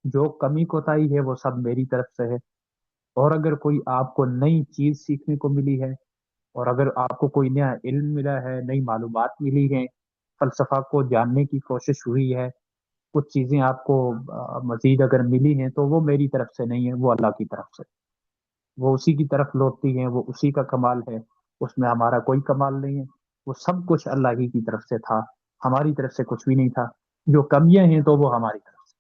جو کمی کوتاہی ہے وہ سب میری طرف سے ہے۔ اور اگر کوئی آپ کو نئی چیز سیکھنے کو ملی ہے، اور اگر آپ کو کوئی نیا علم ملا ہے، نئی معلومات ملی ہیں، فلسفہ کو جاننے کی کوشش ہوئی ہے، کچھ چیزیں آپ کو مزید اگر ملی ہیں، تو وہ میری طرف سے نہیں ہے، وہ اللہ کی طرف سے، وہ اسی کی طرف لوٹتی ہیں، وہ اسی کا کمال ہے، اس میں ہمارا کوئی کمال نہیں ہے۔ وہ سب کچھ اللہ ہی کی طرف سے تھا، ہماری طرف سے کچھ بھی نہیں تھا۔ جو کمیاں ہیں تو وہ ہماری طرف سے،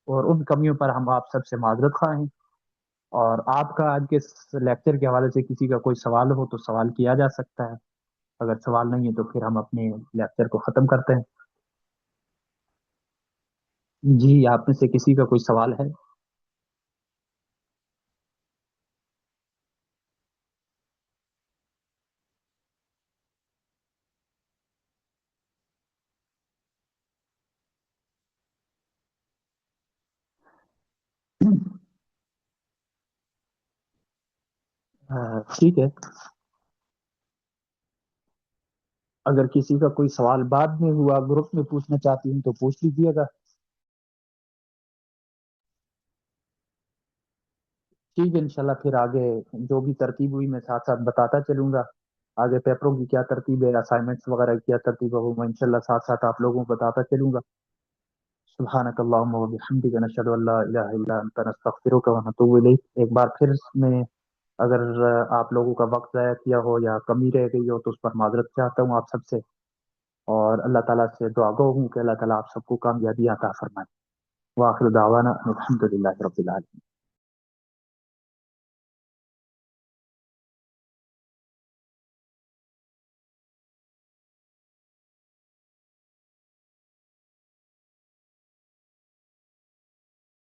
اور ان کمیوں پر ہم آپ سب سے معذرت خواہ ہیں۔ اور آپ کا آج کے لیکچر کے حوالے سے کسی کا کوئی سوال ہو تو سوال کیا جا سکتا ہے، اگر سوال نہیں ہے تو پھر ہم اپنے لیکچر کو ختم کرتے ہیں۔ جی، آپ میں سے کسی کا کوئی سوال ہے؟ ٹھیک ہے، اگر کسی کا کوئی سوال بعد میں ہوا گروپ میں پوچھنا چاہتی ہوں تو پوچھ لیجیے گا۔ ٹھیک ہے، انشاءاللہ پھر آگے جو بھی ترتیب ہوئی میں ساتھ ساتھ بتاتا چلوں گا۔ آگے پیپروں کی کیا ترتیب ہے، اسائنمنٹس وغیرہ کی کیا ترتیب ہے، وہ میں انشاءاللہ ساتھ ساتھ آپ لوگوں کو بتاتا چلوں گا۔ سبحانک اللہم و بحمدک، نشہد ان لا الہ الا انت، نستغفرک و نتوب الیک۔ ایک بار پھر میں اگر آپ لوگوں کا وقت ضائع کیا ہو یا کمی رہ گئی ہو تو اس پر معذرت چاہتا ہوں آپ سب سے، اور اللہ تعالیٰ سے دعا گو ہوں کہ اللہ تعالیٰ آپ سب کو کامیابی عطا فرمائے۔ وآخر دعوانا الحمد للہ رب العالمین۔